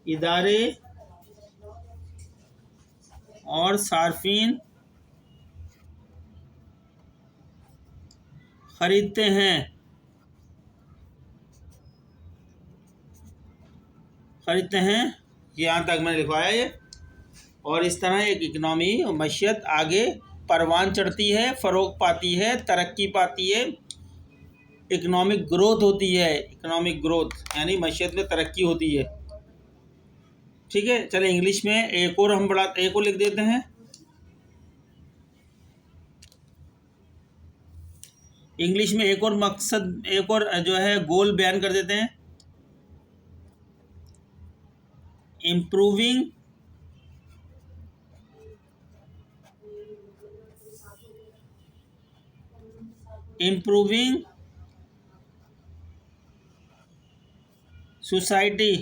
A: इदारे और सार्फिन खरीदते हैं। यहाँ तक मैंने लिखवाया ये। और इस तरह एक इकनॉमी मैशियत आगे परवान चढ़ती है, फ़रोग़ पाती है, तरक्की पाती है, इकनॉमिक ग्रोथ होती है। इकनॉमिक ग्रोथ यानी मैशियत में तरक्की होती है। ठीक है, चले इंग्लिश में एक और लिख देते हैं। इंग्लिश में एक और मकसद, एक और जो है गोल बयान कर देते हैं। इम्प्रूविंग सोसाइटी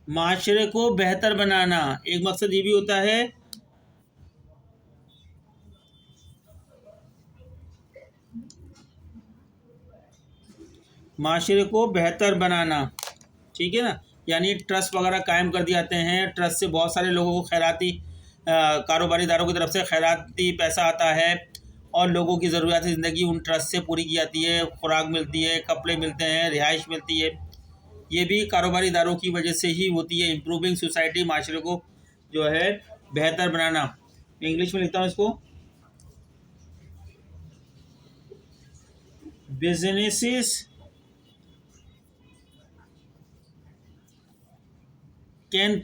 A: माशरे को बेहतर बनाना, एक मकसद ये भी होता है माशरे को बेहतर बनाना, ठीक है ना। यानी ट्रस्ट वगैरह कायम कर दिए जाते हैं, ट्रस्ट से बहुत सारे लोगों को खैराती कारोबारी इदारों की तरफ से खैराती पैसा आता है और लोगों की ज़रूरियात ज़िंदगी उन ट्रस्ट से पूरी की जाती है, खुराक मिलती है, कपड़े मिलते हैं, रिहाइश मिलती है। ये भी कारोबारी इदारों की वजह से ही होती है। इम्प्रूविंग सोसाइटी, माशरे को जो है बेहतर बनाना। इंग्लिश में लिखता हूँ इसको, businesses can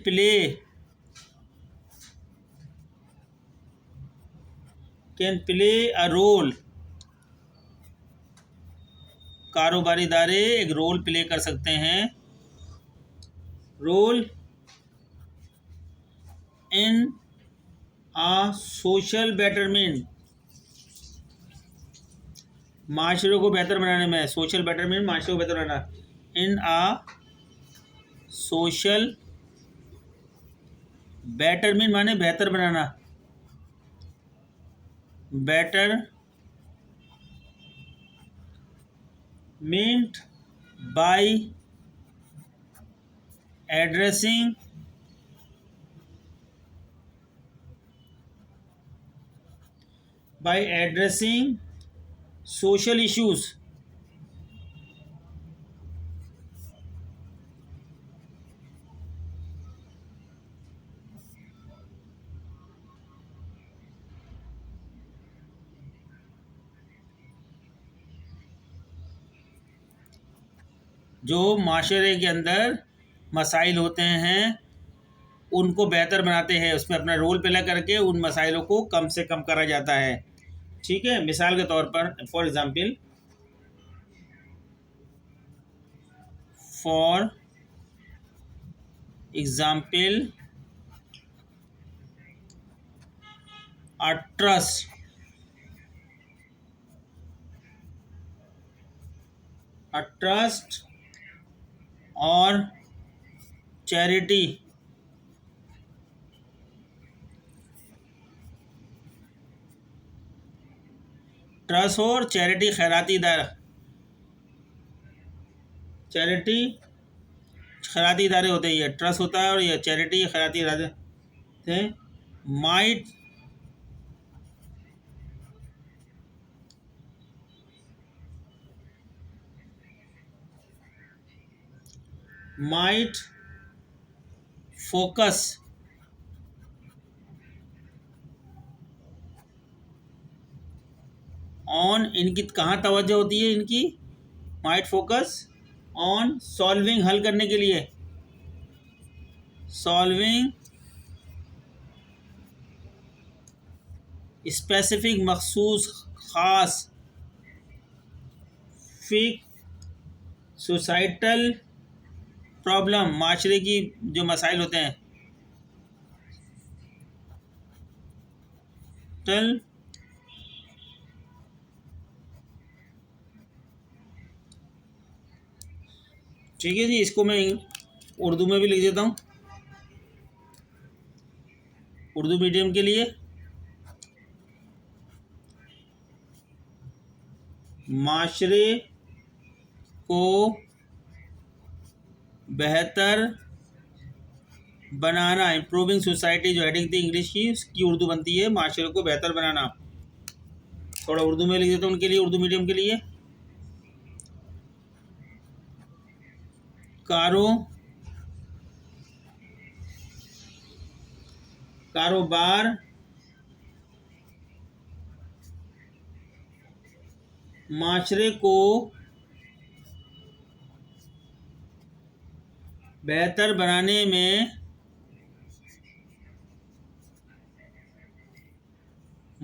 A: play a role, कारोबारी इदारे एक रोल प्ले कर सकते हैं, role in a social betterment, माशरे को बेहतर बनाने में, सोशल बेटरमेंट माशरे को बेहतर बनाना, इन आ सोशल बेटरमेंट माने बेहतर बनाना, better meant by addressing social issues, जो माशरे के अंदर मसाइल होते हैं उनको बेहतर बनाते हैं, उसमें अपना रोल प्ले करके उन मसाइलों को कम से कम करा जाता है, ठीक है। मिसाल के तौर पर फॉर एग्जाम्पल अ ट्रस्ट और चैरिटी, ट्रस्ट और चैरिटी खैराती इदारा, चैरिटी खैराती इदारे होते हैं, ये ट्रस्ट होता है और ये चैरिटी खैराती इदारे थे, माइट फोकस ऑन, इनकी कहाँ तवज्जो होती है इनकी, माइट फोकस ऑन सॉल्विंग, हल करने के लिए, सॉल्विंग स्पेसिफिक मखसूस ख़ास फिक सोसाइटल प्रॉब्लम, माशरे की जो मसाइल होते हैं टल, ठीक है जी। इसको मैं उर्दू में भी लिख देता हूँ, उर्दू मीडियम के लिए, माशरे को बेहतर बनाना, इम्प्रूविंग सोसाइटी जो हेडिंग थी इंग्लिश की, उसकी उर्दू बनती है माशरे को बेहतर बनाना। थोड़ा उर्दू में लिख देता हूँ उनके लिए, उर्दू मीडियम के लिए, कारोबार माशरे को बेहतर बनाने में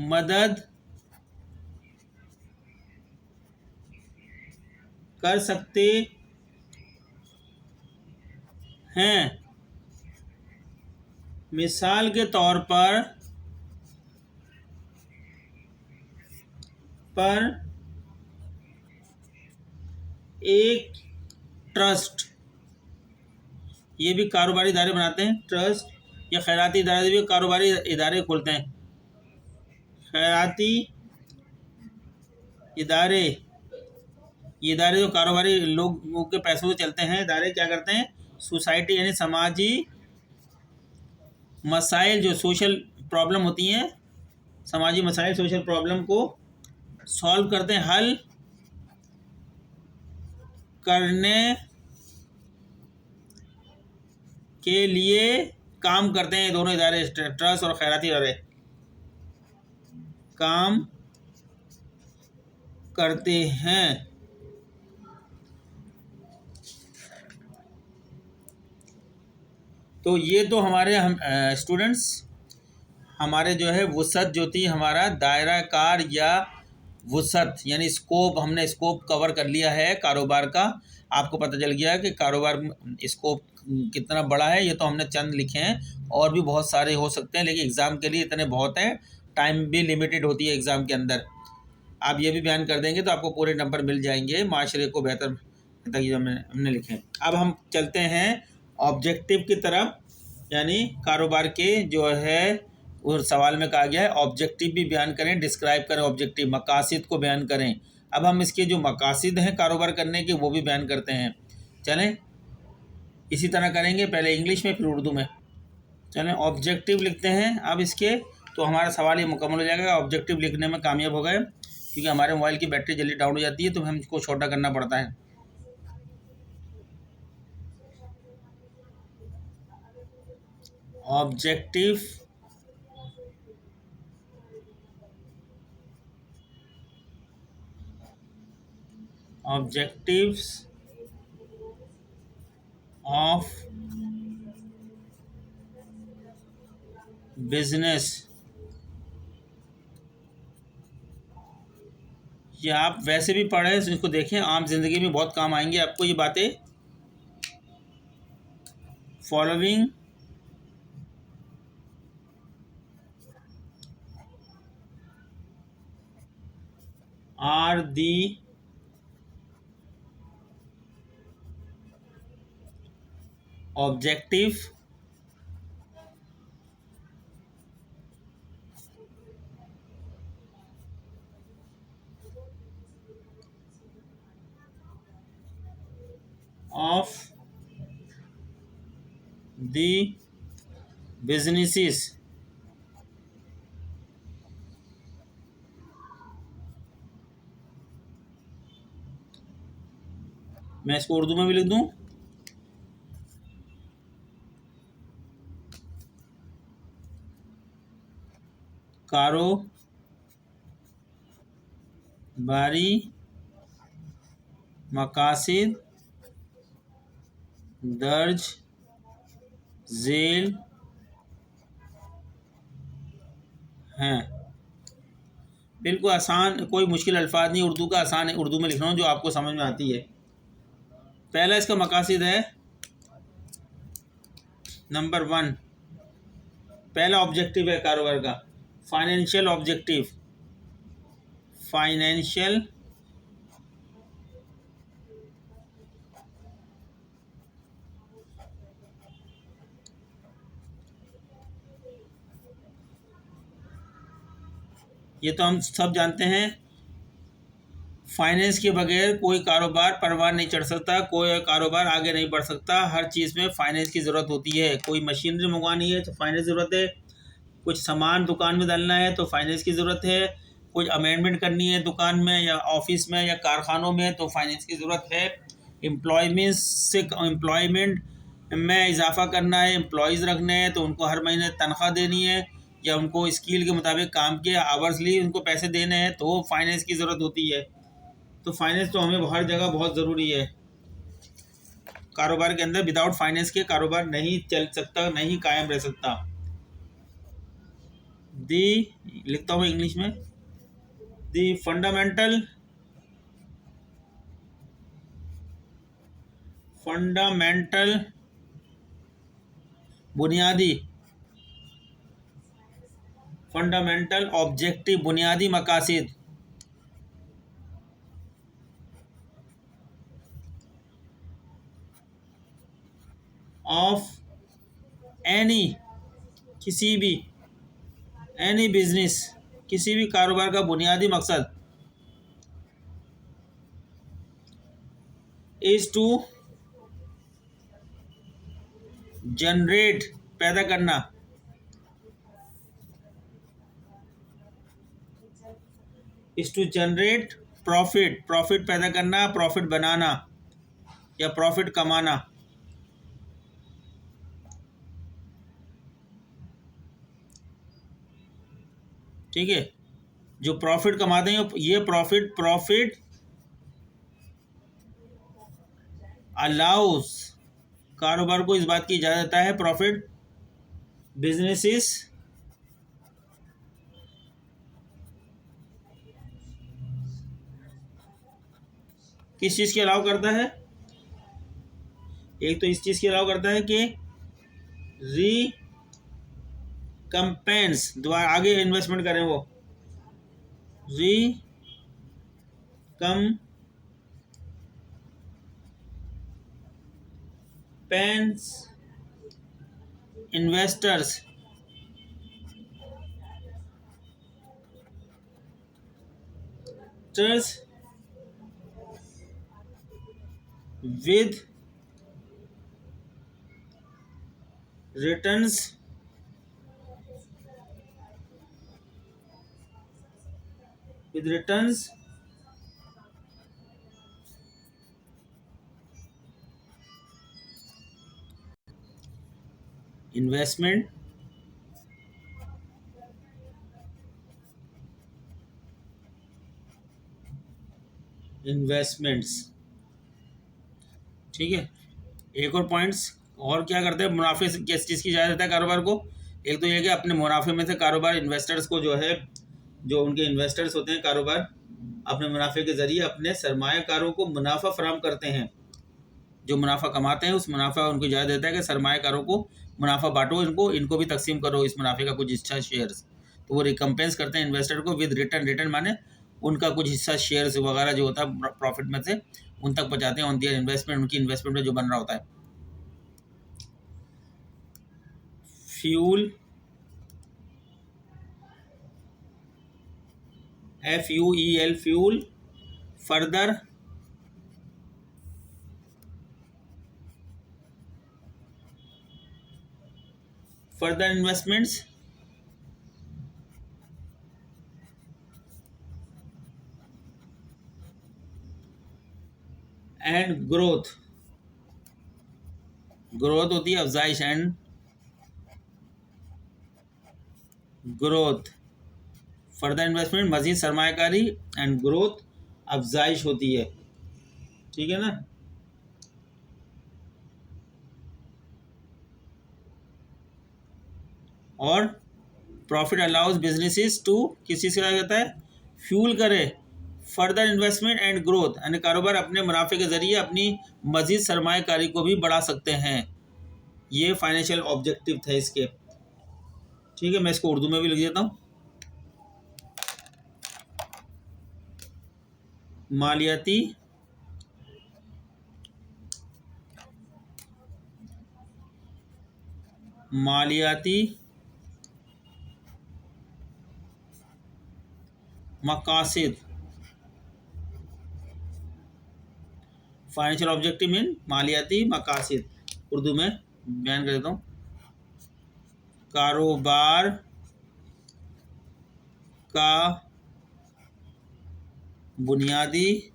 A: मदद कर सकते हैं। मिसाल के तौर पर एक ट्रस्ट ये भी कारोबारी इदारे बनाते हैं। ट्रस्ट या खैराती इदारे भी कारोबारी इदारे खोलते हैं। खैराती इदारे, ये इदारे जो कारोबारी लोगों के पैसों से चलते हैं, इदारे क्या करते हैं, सोसाइटी यानी समाजी मसाइल, जो सोशल प्रॉब्लम होती हैं, समाजी मसाइल सोशल प्रॉब्लम को सॉल्व करते हैं, हल करने के लिए काम करते हैं। दोनों इदारे, ट्रस्ट और खैराती इदारे, काम करते हैं। तो ये तो हमारे हम स्टूडेंट्स, हमारे जो है वुसअत जो थी, हमारा दायरा कार या वुसअत यानी स्कोप, हमने स्कोप कवर कर लिया है कारोबार का। आपको पता चल गया कि कारोबार स्कोप कितना बड़ा है। ये तो हमने चंद लिखे हैं, और भी बहुत सारे हो सकते हैं, लेकिन एग्ज़ाम के लिए इतने बहुत हैं। टाइम भी लिमिटेड होती है एग्ज़ाम के अंदर। आप ये भी बयान कर देंगे तो आपको पूरे नंबर मिल जाएंगे। माशरे को बेहतर तक ये हमने लिखे हैं। अब हम चलते हैं ऑब्जेक्टिव की तरफ, यानी कारोबार के जो है वो सवाल में कहा गया है ऑब्जेक्टिव भी बयान करें, डिस्क्राइब करें ऑब्जेक्टिव, मकासिद को बयान करें। अब हम इसके जो मकासिद हैं कारोबार करने के, वो भी बयान करते हैं। चलें इसी तरह करेंगे, पहले इंग्लिश में फिर उर्दू में। चलें ऑब्जेक्टिव लिखते हैं अब इसके, तो हमारा सवाल ये मुकम्मल हो जाएगा। ऑब्जेक्टिव लिखने में कामयाब हो गए, क्योंकि हमारे मोबाइल की बैटरी जल्दी डाउन हो जाती है, तो हमको छोटा करना पड़ता है। ऑब्जेक्टिव ऑब्जेक्टिव्स ऑफ बिजनेस, ये आप वैसे भी पढ़ें, इसको देखें, आम जिंदगी में बहुत काम आएंगी आपको ये बातें। Following are the objective of the businesses. मैं इसको उर्दू में भी लिख दूं, कारोबारी मकासिद दर्ज झेल हैं। बिल्कुल आसान, कोई मुश्किल अल्फाज नहीं, उर्दू का आसान है, उर्दू में लिख रहा हूँ जो आपको समझ में आती है। पहला इसका मकासिद है, नंबर 1, पहला ऑब्जेक्टिव है कारोबार का फाइनेंशियल ऑब्जेक्टिव। फाइनेंशियल ये तो हम सब जानते हैं, फाइनेंस के बगैर कोई कारोबार परवान नहीं चढ़ सकता, कोई कारोबार आगे नहीं बढ़ सकता। हर चीज़ में फाइनेंस की ज़रूरत होती है। कोई मशीनरी मंगवानी है तो फाइनेंस ज़रूरत है, कुछ सामान दुकान में डालना है तो फाइनेंस की ज़रूरत है, कुछ अमेंडमेंट करनी है दुकान में या ऑफिस में या कारखानों में तो फाइनेंस की ज़रूरत है। एम्प्लॉयमेंट में इजाफा करना है, एम्प्लॉयज़ रखने हैं तो उनको हर महीने तनख्वाह देनी है, या उनको स्किल के मुताबिक काम के आवर्स लिए उनको पैसे देने हैं, तो फाइनेंस की ज़रूरत होती है। तो फाइनेंस तो हमें हर जगह बहुत ज़रूरी है कारोबार के अंदर। विदाउट फाइनेंस के कारोबार नहीं चल सकता, नहीं कायम रह सकता। दी लिखता हूँ इंग्लिश में, दी फंडामेंटल बुनियादी फंडामेंटल ऑब्जेक्टिव, बुनियादी मकासिद ऑफ एनी, किसी भी, एनी बिजनेस, किसी भी कारोबार का बुनियादी मकसद इज टू जनरेट, पैदा करना, is to generate profit, profit पैदा करना, प्रॉफिट बनाना या प्रॉफिट कमाना। ठीक है, जो प्रॉफिट कमाते हैं ये प्रॉफिट अलाउस, कारोबार को इस बात की इजाज़त देता है, प्रॉफिट बिजनेसिस किस चीज़ के अलाउ करता है, एक तो इस चीज़ के अलाउ करता है कि रिकम्पेंस, दोबारा आगे इन्वेस्टमेंट करें, वो recompense investors with returns investment investments. ठीक है, एक और पॉइंट्स और क्या करते हैं, मुनाफे से किस चीज़ की इजाज़त है कारोबार को, एक तो ये कि अपने मुनाफे में से कारोबार इन्वेस्टर्स को जो है, जो उनके इन्वेस्टर्स होते हैं कारोबार, अपने मुनाफे के ज़रिए अपने सरमायाकारों को मुनाफा फराहम करते हैं। जो मुनाफा कमाते हैं उस मुनाफा उनको इजाज़त देता है कि सरमायाकारों को मुनाफा बांटो, इनको भी तकसीम करो इस मुनाफे का कुछ हिस्सा, शेयर्स। तो वो रिकम्पेंस करते हैं इन्वेस्टर को विद रिटर्न, रिटर्न माने उनका कुछ हिस्सा शेयर्स वगैरह जो होता है प्रॉफिट में से उन तक पहुँचाते हैं, ऑन दियर इन्वेस्टमेंट, उनकी इन्वेस्टमेंट में जो बन रहा होता है। Fuel, FUEL, fuel, further investments and growth, growth होती है अफजाइश, एंड ग्रोथ, फर्दर इन्वेस्टमेंट मजीद सरमायाकारी, एंड ग्रोथ अफजाइश होती है। ठीक है ना। और प्रॉफिट अलाउज बिजनेसेस टू, किस चीज़ का कहता है, फ्यूल करे फर्दर इन्वेस्टमेंट एंड ग्रोथ, यानी कारोबार अपने मुनाफे के ज़रिए अपनी मजीद सरमायाकारी को भी बढ़ा सकते हैं। ये फाइनेंशियल ऑब्जेक्टिव थे इसके। ठीक है, मैं इसको उर्दू में भी लिख देता हूँ। मालियाती मकासिद, फाइनेंशियल ऑब्जेक्टिव मीन मालियाती मकासिद, उर्दू में बयान कर देता हूँ, कारोबार का बुनियादी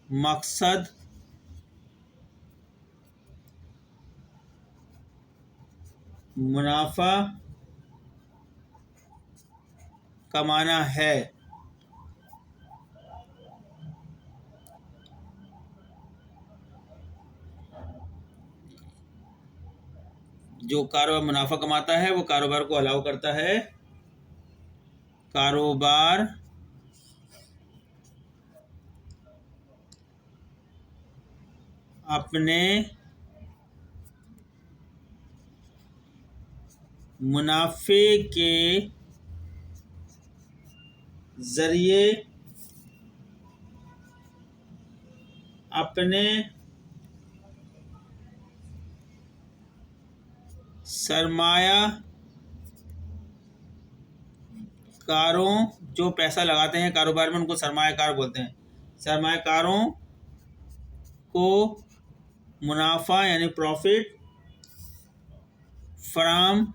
A: मकसद मुनाफा कमाना है। जो कारोबार मुनाफा कमाता है वो कारोबार को अलाउ करता है, कारोबार अपने मुनाफे के ज़रिए अपने सरमायाकारों जो पैसा लगाते हैं कारोबार में उनको सरमायाकार बोलते हैं। सरमायाकारों को मुनाफा यानी प्रॉफिट फराहम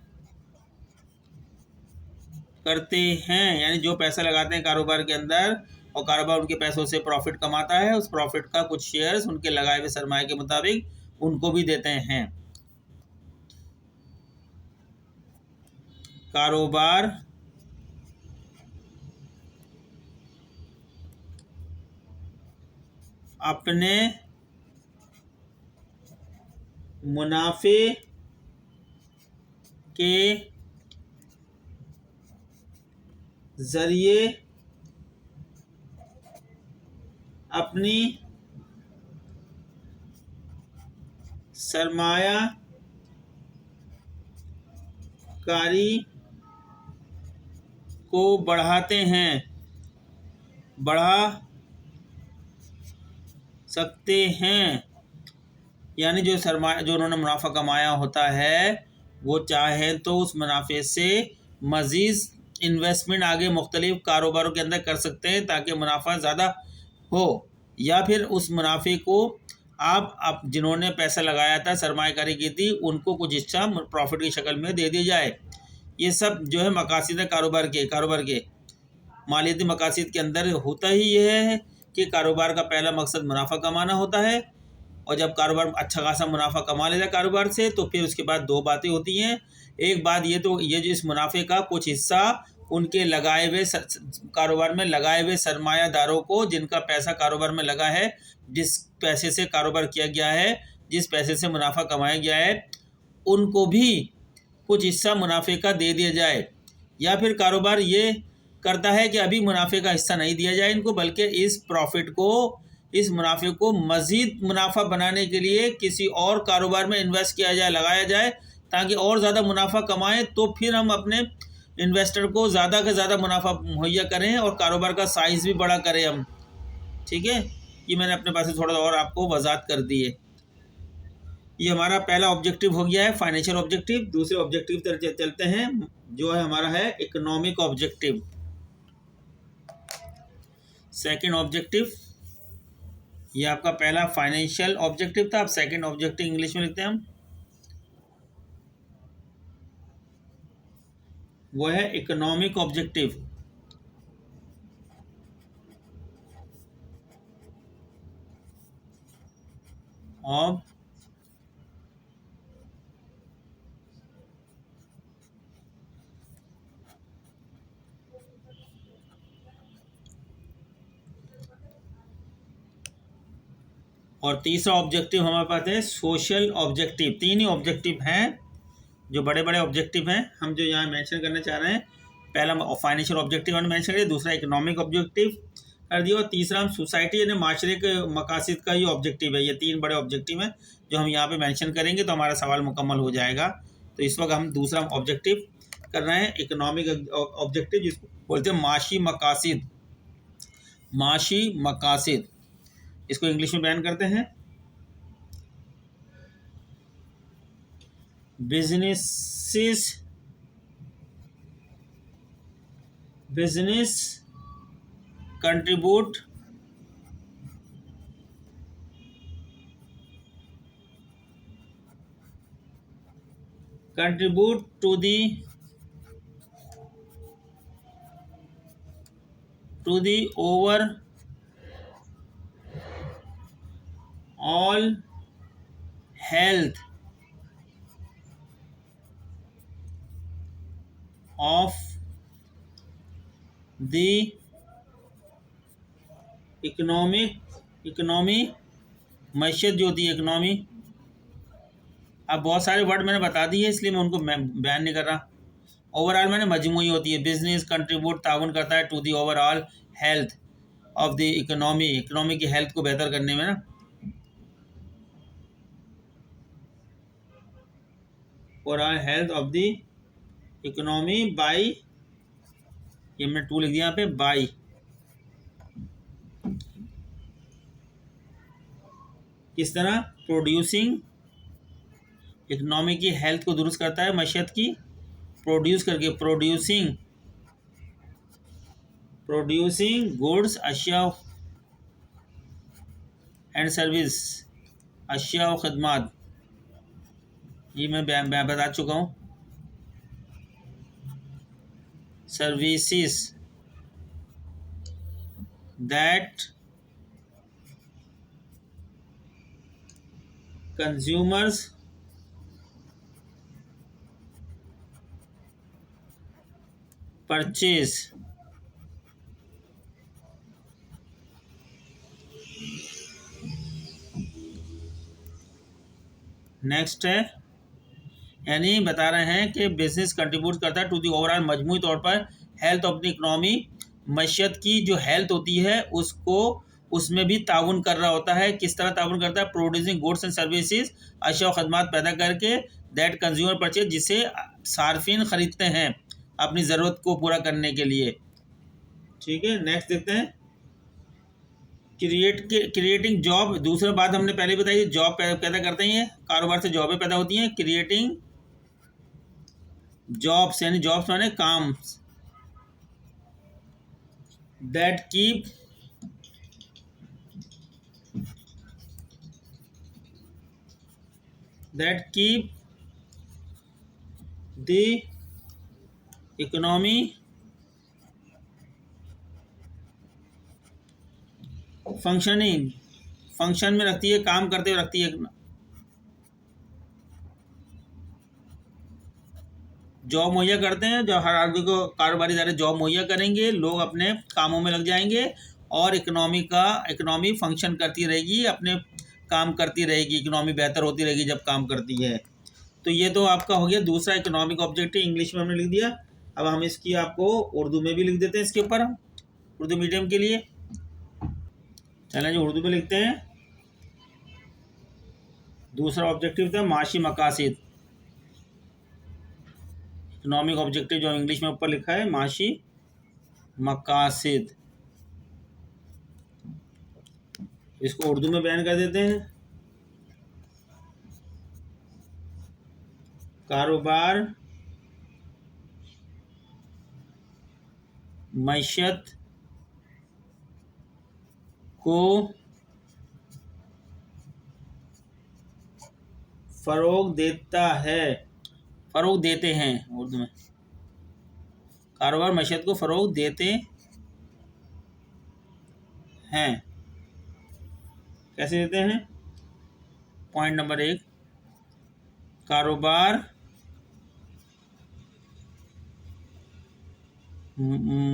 A: करते हैं, यानी जो पैसा लगाते हैं कारोबार के अंदर और कारोबार उनके पैसों से प्रॉफिट कमाता है, उस प्रॉफिट का कुछ शेयर्स उनके लगाए हुए सरमाए के मुताबिक उनको भी देते हैं। कारोबार अपने मुनाफे के जरिए अपनी सरमायाकारी को बढ़ाते हैं, बढ़ा सकते हैं। यानी जो उन्होंने मुनाफा कमाया होता है वो चाहे तो उस मुनाफे से मज़ीद इन्वेस्टमेंट आगे मुख्तलिफ कारोबारों के अंदर कर सकते हैं ताकि मुनाफा ज़्यादा हो, या फिर उस मुनाफे को आप जिन्होंने पैसा लगाया था सरमायाकारी की थी उनको कुछ हिस्सा प्रॉफिट की शक्ल में दे दिया जाए। ये सब जो है मकासद है कारोबार के मालियाती मकासद के अंदर होता ही यह है कि कारोबार का पहला मकसद मुनाफा कमाना होता है, और जब कारोबार अच्छा खासा मुनाफा कमा लेता है कारोबार से तो फिर उसके बाद दो बातें होती हैं। एक बात ये जो इस मुनाफे का कुछ हिस्सा उनके लगाए हुए कारोबार में लगाए हुए सरमायादारों को, जिनका पैसा कारोबार में लगा है, जिस पैसे से कारोबार किया गया है, जिस पैसे से मुनाफा कमाया गया है, उनको भी कुछ हिस्सा मुनाफे का दे दिया जाए। या फिर कारोबार ये करता है कि अभी मुनाफे का हिस्सा नहीं दिया जाए इनको, बल्कि इस मुनाफे को मज़ीद मुनाफा बनाने के लिए किसी और कारोबार में इन्वेस्ट किया जाए, लगाया जाए, ताकि और ज़्यादा मुनाफा कमाएं, तो फिर हम अपने इन्वेस्टर को ज़्यादा से ज़्यादा मुनाफा मुहैया करें और कारोबार का साइज़ भी बड़ा करें हम। ठीक है, ये मैंने अपने पास से थोड़ा और आपको वजाहत कर दी है। ये हमारा पहला ऑब्जेक्टिव हो गया है फाइनेंशियल ऑब्जेक्टिव। दूसरे ऑब्जेक्टिव पर चलते हैं जो है हमारा है इकोनॉमिक ऑब्जेक्टिव। सेकंड ऑब्जेक्टिव, ये आपका पहला फाइनेंशियल ऑब्जेक्टिव था, अब सेकंड ऑब्जेक्टिव इंग्लिश में लिखते हैं हम, वो है इकोनॉमिक ऑब्जेक्टिव। और तीसरा ऑब्जेक्टिव हमारे पास है सोशल ऑब्जेक्टिव। तीन ही ऑब्जेक्टिव हैं जो बड़े बड़े ऑब्जेक्टिव हैं हम जो यहाँ मेंशन करना चाह रहे हैं। पहला फाइनेंशियल ऑब्जेक्टिव हमने मेंशन किया, दूसरा इकोनॉमिक ऑब्जेक्टिव कर दिया, और तीसरा हम सोसाइटी यानी माशरे के मकासद का ही ऑब्जेक्टिव है। ये तीन बड़े ऑब्जेक्टिव हैं जो हम यहाँ पे मेंशन करेंगे तो हमारा सवाल मुकम्मल हो जाएगा। तो इस वक्त हम दूसरा ऑब्जेक्टिव कर रहे हैं इकोनॉमिक ऑब्जेक्टिव, जिसको बोलते हैं माशी मकासद। माशी मकासद, इसको इंग्लिश में बयान करते हैं business contribute to the overall health of the economy मैशियत जो होती है इकोनॉमी। अब बहुत सारे वर्ड मैंने बता दिए इसलिए मैं उनको बयान नहीं कर रहा। ओवरऑल मैंने मजमूई होती है, बिजनेस कंट्रीब्यूट ताउन करता है to the overall health of the economy की हेल्थ को बेहतर करने में ना। Overall health of the economy by, ये मैंने टू लिख दिया यहाँ पे, बाई किस तरह, प्रोड्यूसिंग इकोनॉमी की हेल्थ को दुरुस्त करता है, मैशत की प्रोड्यूस करके, प्रोड्यूसिंग गुड्स अशिया एंड सर्विस, अशिया और खदमात, ये मैं बता चुका हूँ। Services that consumers purchase. Next है, यानी बता रहे हैं कि बिजनेस कंट्रीब्यूट करता है टू दी ओवरऑल, मजमूई तौर पर हेल्थ ऑफ द इकोनॉमी, मैशत की जो हेल्थ होती है उसको, उसमें भी ताउन कर रहा होता है। किस तरह ताउन करता है? प्रोड्यूसिंग गुड्स एंड सर्विसेज, अशिया और खदमात पैदा करके, दैट कंज्यूमर परचेज, जिसे सार्फिन खरीदते हैं अपनी ज़रूरत को पूरा करने के लिए। ठीक है, नेक्स्ट देखते हैं। क्रिएटिंग जॉब, दूसरा बात हमने पहले बताई, जॉब पैदा करते हैं, कारोबार से जॉबें पैदा होती हैं। क्रिएटिंग जॉब्स, यानी जॉब्स माने काम, that keep the economy functioning, function में रखती है, काम करते हुए रखती है। जॉब मुहैया करते हैं, जो हर आदमी को कारोबारी इदारे जॉब मुहैया करेंगे, लोग अपने कामों में लग जाएंगे और इकोनॉमी फंक्शन करती रहेगी, अपने काम करती रहेगी, इकोनॉमी बेहतर होती रहेगी जब काम करती है। तो ये तो आपका हो गया दूसरा इकोनॉमिक ऑब्जेक्टिव, इंग्लिश में हमने लिख दिया। अब हम इसकी आपको उर्दू में भी लिख देते हैं, इसके ऊपर हम उर्दू मीडियम के लिए। चलें, जो उर्दू में लिखते हैं। दूसरा ऑब्जेक्टिव था माशी मकासिद, इकोनॉमिक ऑब्जेक्टिव जो इंग्लिश में ऊपर लिखा है माशी मकासिद, इसको उर्दू में बयान कर देते हैं। कारोबार, मैशत को फरोग देता है, फरोग देते हैं उर्दू में, कारोबार मैशत को फरोग देते हैं। कैसे देते हैं? पॉइंट नंबर 1, कारोबार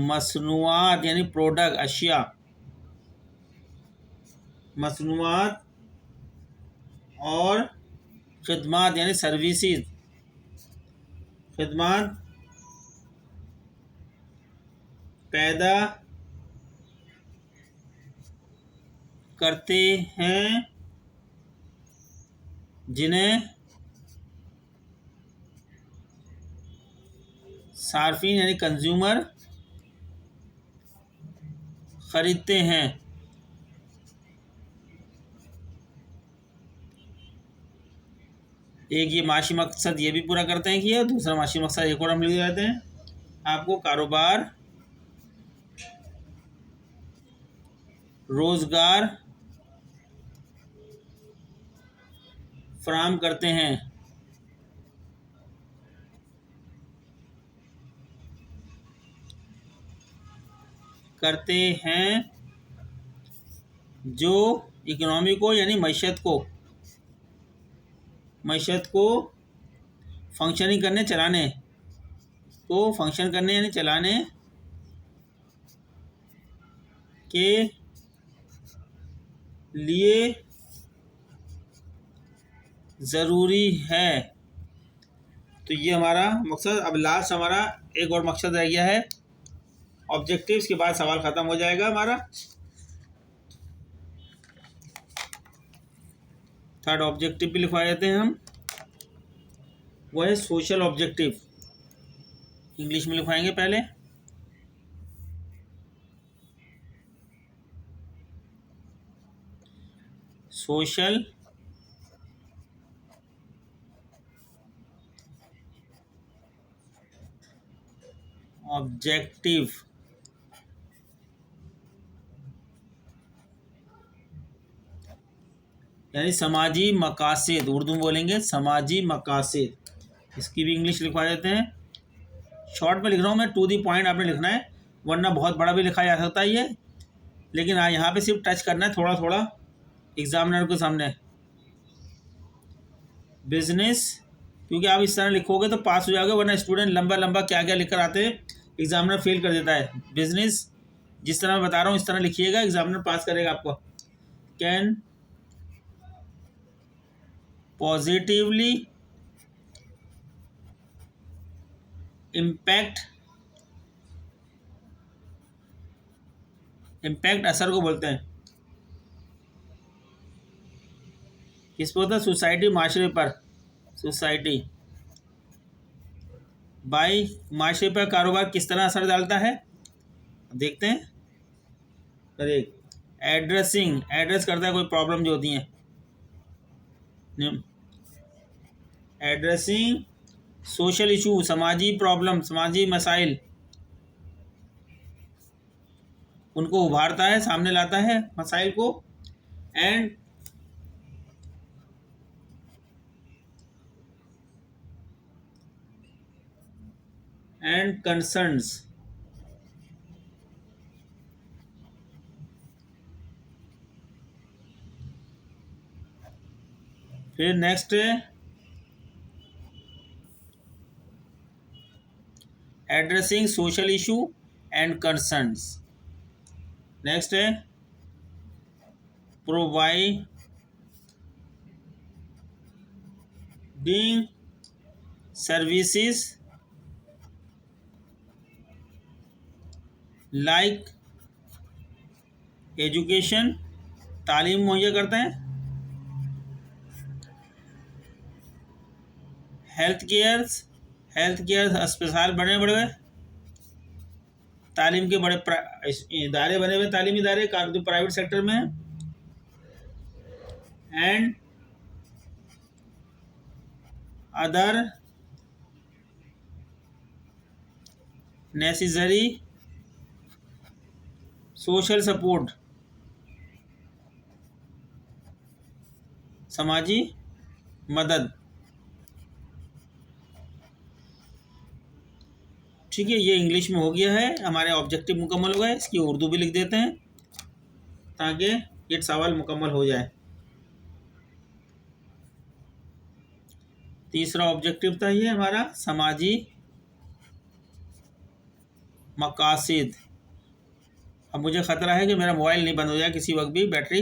A: मसनूआत यानी प्रोडक्ट, अशिया, मसनूआत और खिदमात यानी सर्विसेज, खिदमात पैदा करते हैं जिन्हें सार्फिन यानी कंज्यूमर खरीदते हैं। एक ये माशी मकसद ये भी पूरा करते हैं कि ये, दूसरा माशी मकसद एक और हम लिख देते हैं आपको, कारोबार रोजगार फराहम करते हैं, जो इकोनॉमी को यानी मैशत को फंक्शनिंग करने, चलाने को, फंक्शन करने यानी चलाने के लिए ज़रूरी है। तो ये हमारा मकसद। अब लास्ट हमारा एक और मकसद रह गया है, ऑब्जेक्टिव्स के बाद सवाल ख़त्म हो जाएगा हमारा। थर्ड ऑब्जेक्टिव भी लिखवा देते हैं हम, वो है सोशल ऑब्जेक्टिव, इंग्लिश में लिखवाएंगे पहले। सोशल ऑब्जेक्टिव, यानी समाजी मकासद, उर्दू में बोलेंगे समाजी मकासद। इसकी भी इंग्लिश लिखवा देते हैं। शॉर्ट में लिख रहा हूँ मैं, टू दी पॉइंट आपने लिखना है, वरना बहुत बड़ा भी लिखा जा सकता है ये, लेकिन हाँ यहाँ पे सिर्फ टच करना है थोड़ा थोड़ा एग्जामिनर के सामने। बिजनेस, क्योंकि आप इस तरह लिखोगे तो पास हो जाओगे, वरना स्टूडेंट लंबा लंबा क्या क्या लिख कर आते हैं, एग्जामिनर फेल कर देता है। बिजनेस जिस तरह मैं बता रहा हूँ इस तरह लिखिएगा, एग्जामिनर पास करेगा आपको। कैन पॉजिटिवली इम्पैक्ट, इम्पैक्ट असर को बोलते हैं, किस पर होता है, सोसाइटी, माशरे पर, सोसाइटी। बाई, माशरे पर कारोबार किस तरह असर डालता है, देखते हैं। करेक्ट। एड्रेसिंग, एड्रेस करता है कोई प्रॉब्लम जो होती हैं, एड्रेसिंग सोशल इशू, समाजी प्रॉब्लम, समाजी मसाइल, उनको उभारता है, सामने लाता है मसाइल को। एंड कंसर्न्स, फिर next addressing social issue and concerns. Next है प्रोवाइडिंग सर्विसेज लाइक एजुकेशन, तालीम मुहैया करते हैं। हेल्थ केयर, हेल्थ केयर अस्पताल बने बड़े हुए, तालीम के बड़े इदारे बने हुए, तालीमी इदारे जो प्राइवेट सेक्टर में है। And other necessary social support, समाजी मदद। ठीक है, ये इंग्लिश में हो गया है, हमारे ऑब्जेक्टिव मुकम्मल हो गए। इसकी उर्दू भी लिख देते हैं ताकि ये सवाल मुकम्मल हो जाए। तीसरा ऑब्जेक्टिव था ये हमारा समाजी मकासिद। अब मुझे ख़तरा है कि मेरा मोबाइल नहीं बंद हो जाए किसी वक्त भी, बैटरी।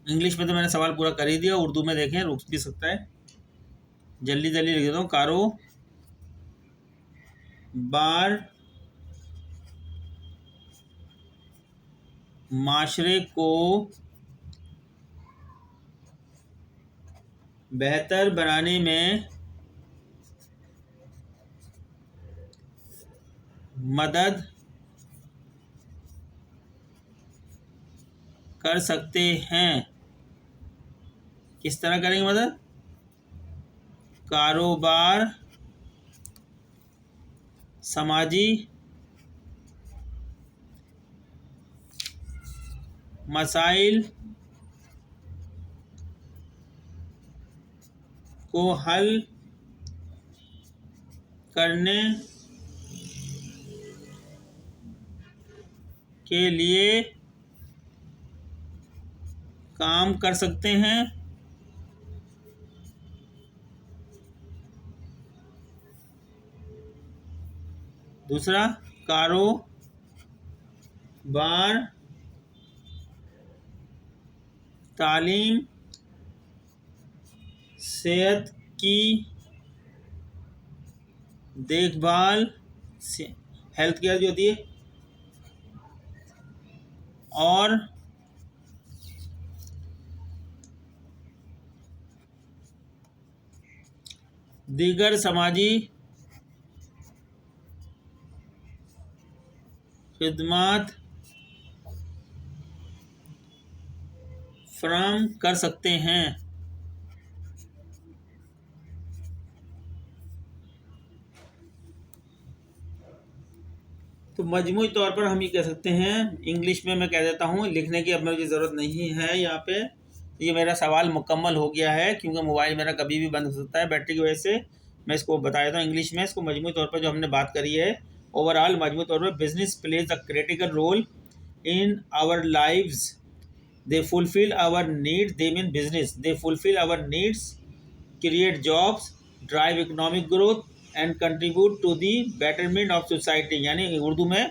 A: इंग्लिश में तो मैंने सवाल पूरा कर ही दिया, उर्दू में देखें रुक भी सकता है। जल्दी जल्दी लिख देता हूँ। कारोबार माशरे को बेहतर बनाने में मदद कर सकते हैं। किस तरह करेंगे मदद? कारोबार समाजी मसाइल को हल करने के लिए काम कर सकते हैं। दूसरा, कारोबार तालीम सेहत की देखभाल, हेल्थ केयर जो होती है, और दीगर समाजी खिदमात फराहम कर सकते हैं। तो मजमूई तौर पर हम ये कह सकते हैं, इंग्लिश में मैं कह देता हूँ, लिखने की अब मुझे ज़रूरत नहीं है यहाँ पे। ये मेरा सवाल मुकम्मल हो गया है, क्योंकि मोबाइल मेरा कभी भी बंद हो सकता है बैटरी की वजह से। मैं इसको बता देता हूँ इंग्लिश में। इसको मजमूई तौर पर जो हमने बात करी है, ओवरऑल मजमूई तौर पर, business plays a critical role in our lives, they fulfill our need, they mean business, they fulfill our needs, create jobs, drive economic growth and contribute to the betterment of society. यानी उर्दू में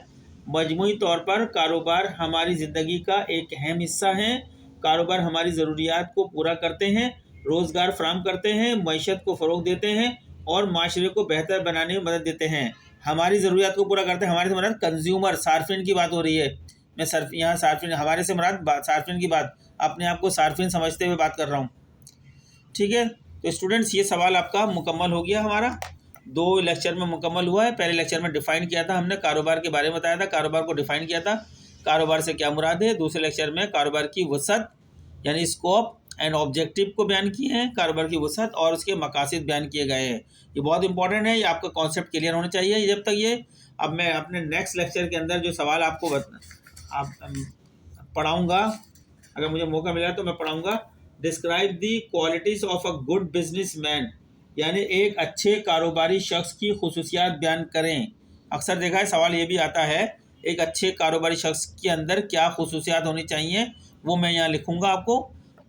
A: मजमूई तौर पर कारोबार हमारी ज़िंदगी का एक अहम हिस्सा है। कारोबार हमारी ज़रूरियात को पूरा करते हैं, रोज़गार फराहम करते हैं, मईशत को फ़रोग़ देते हैं और माशरे को बेहतर बनाने में मदद देते हैं। हमारी ज़रूरियात को पूरा करते हैं, हमारे से मुराद कंज्यूमर, सार्फिन की बात हो रही है। मैं यहाँ सार्फिन, हमारे से मुराद सार्फिन की बात, अपने आप को सार्फिन समझते हुए बात कर रहा हूँ। ठीक है, तो स्टूडेंट्स ये सवाल आपका मुकम्मल हो गया हमारा, 2 लेक्चर में मुकम्मल हुआ है। पहले लेक्चर में डिफ़ाइन किया था हमने, कारोबार के बारे में बताया था, कारोबार को डिफ़ाइन किया था, कारोबार से क्या मुराद है। दूसरे लेक्चर में कारोबार की वसअत यानी स्कोप एंड ऑब्जेक्टिव को बयान किए हैं, कारोबार की वसअत और उसके मकासद बयान किए गए हैं। ये बहुत इंपॉर्टेंट है, ये आपका कॉन्सेप्ट क्लियर होना चाहिए जब तक ये। अब मैं अपने नेक्स्ट लेक्चर के अंदर जो सवाल आपको पढ़ाऊँगा, अगर मुझे मौका मिला तो मैं पढ़ाऊँगा, describe the qualities of a good businessman, यानी एक अच्छे कारोबारी शख्स की खुसूसियात बयान करें। अक्सर देखा है सवाल ये भी आता है, एक अच्छे कारोबारी शख्स के अंदर क्या खुसूसियात होनी चाहिए, वो मैं यहाँ लिखूँगा आपको।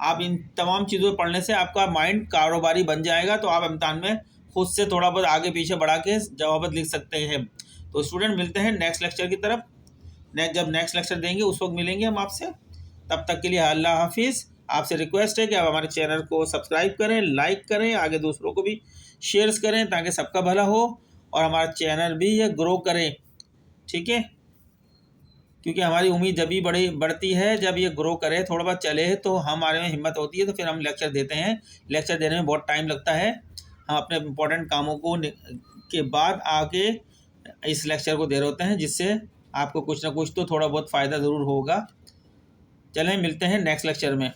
A: आप इन तमाम चीज़ों को पढ़ने से आपका माइंड कारोबारी बन जाएगा, तो आप इम्तिहान में खुद से थोड़ा बहुत आगे पीछे बढ़ा के जवाब लिख सकते हैं। तो स्टूडेंट मिलते हैं नेक्स्ट लेक्चर की तरफ। जब नेक्स्ट लेक्चर देंगे उस वक्त मिलेंगे हम आपसे। तब तक के लिए अल्लाह हाफिज़। आपसे रिक्वेस्ट है कि आप हमारे चैनल को सब्सक्राइब करें, लाइक करें, आगे दूसरों को भी शेयर्स करें ताकि सबका भला हो और हमारा चैनल भी ये ग्रो करे। ठीक है, क्योंकि हमारी उम्मीद जब भी बढ़ती है जब ये ग्रो करे, थोड़ा बहुत चले, तो हमारे में हिम्मत होती है, तो फिर हम लेक्चर देते हैं। लेक्चर देने में बहुत टाइम लगता है, हम अपने इम्पोर्टेंट कामों को के बाद आके इस लेक्चर को दे रहे होते हैं, जिससे आपको कुछ ना कुछ तो थोड़ा बहुत फ़ायदा ज़रूर होगा। चलें मिलते हैं नेक्स्ट लेक्चर में।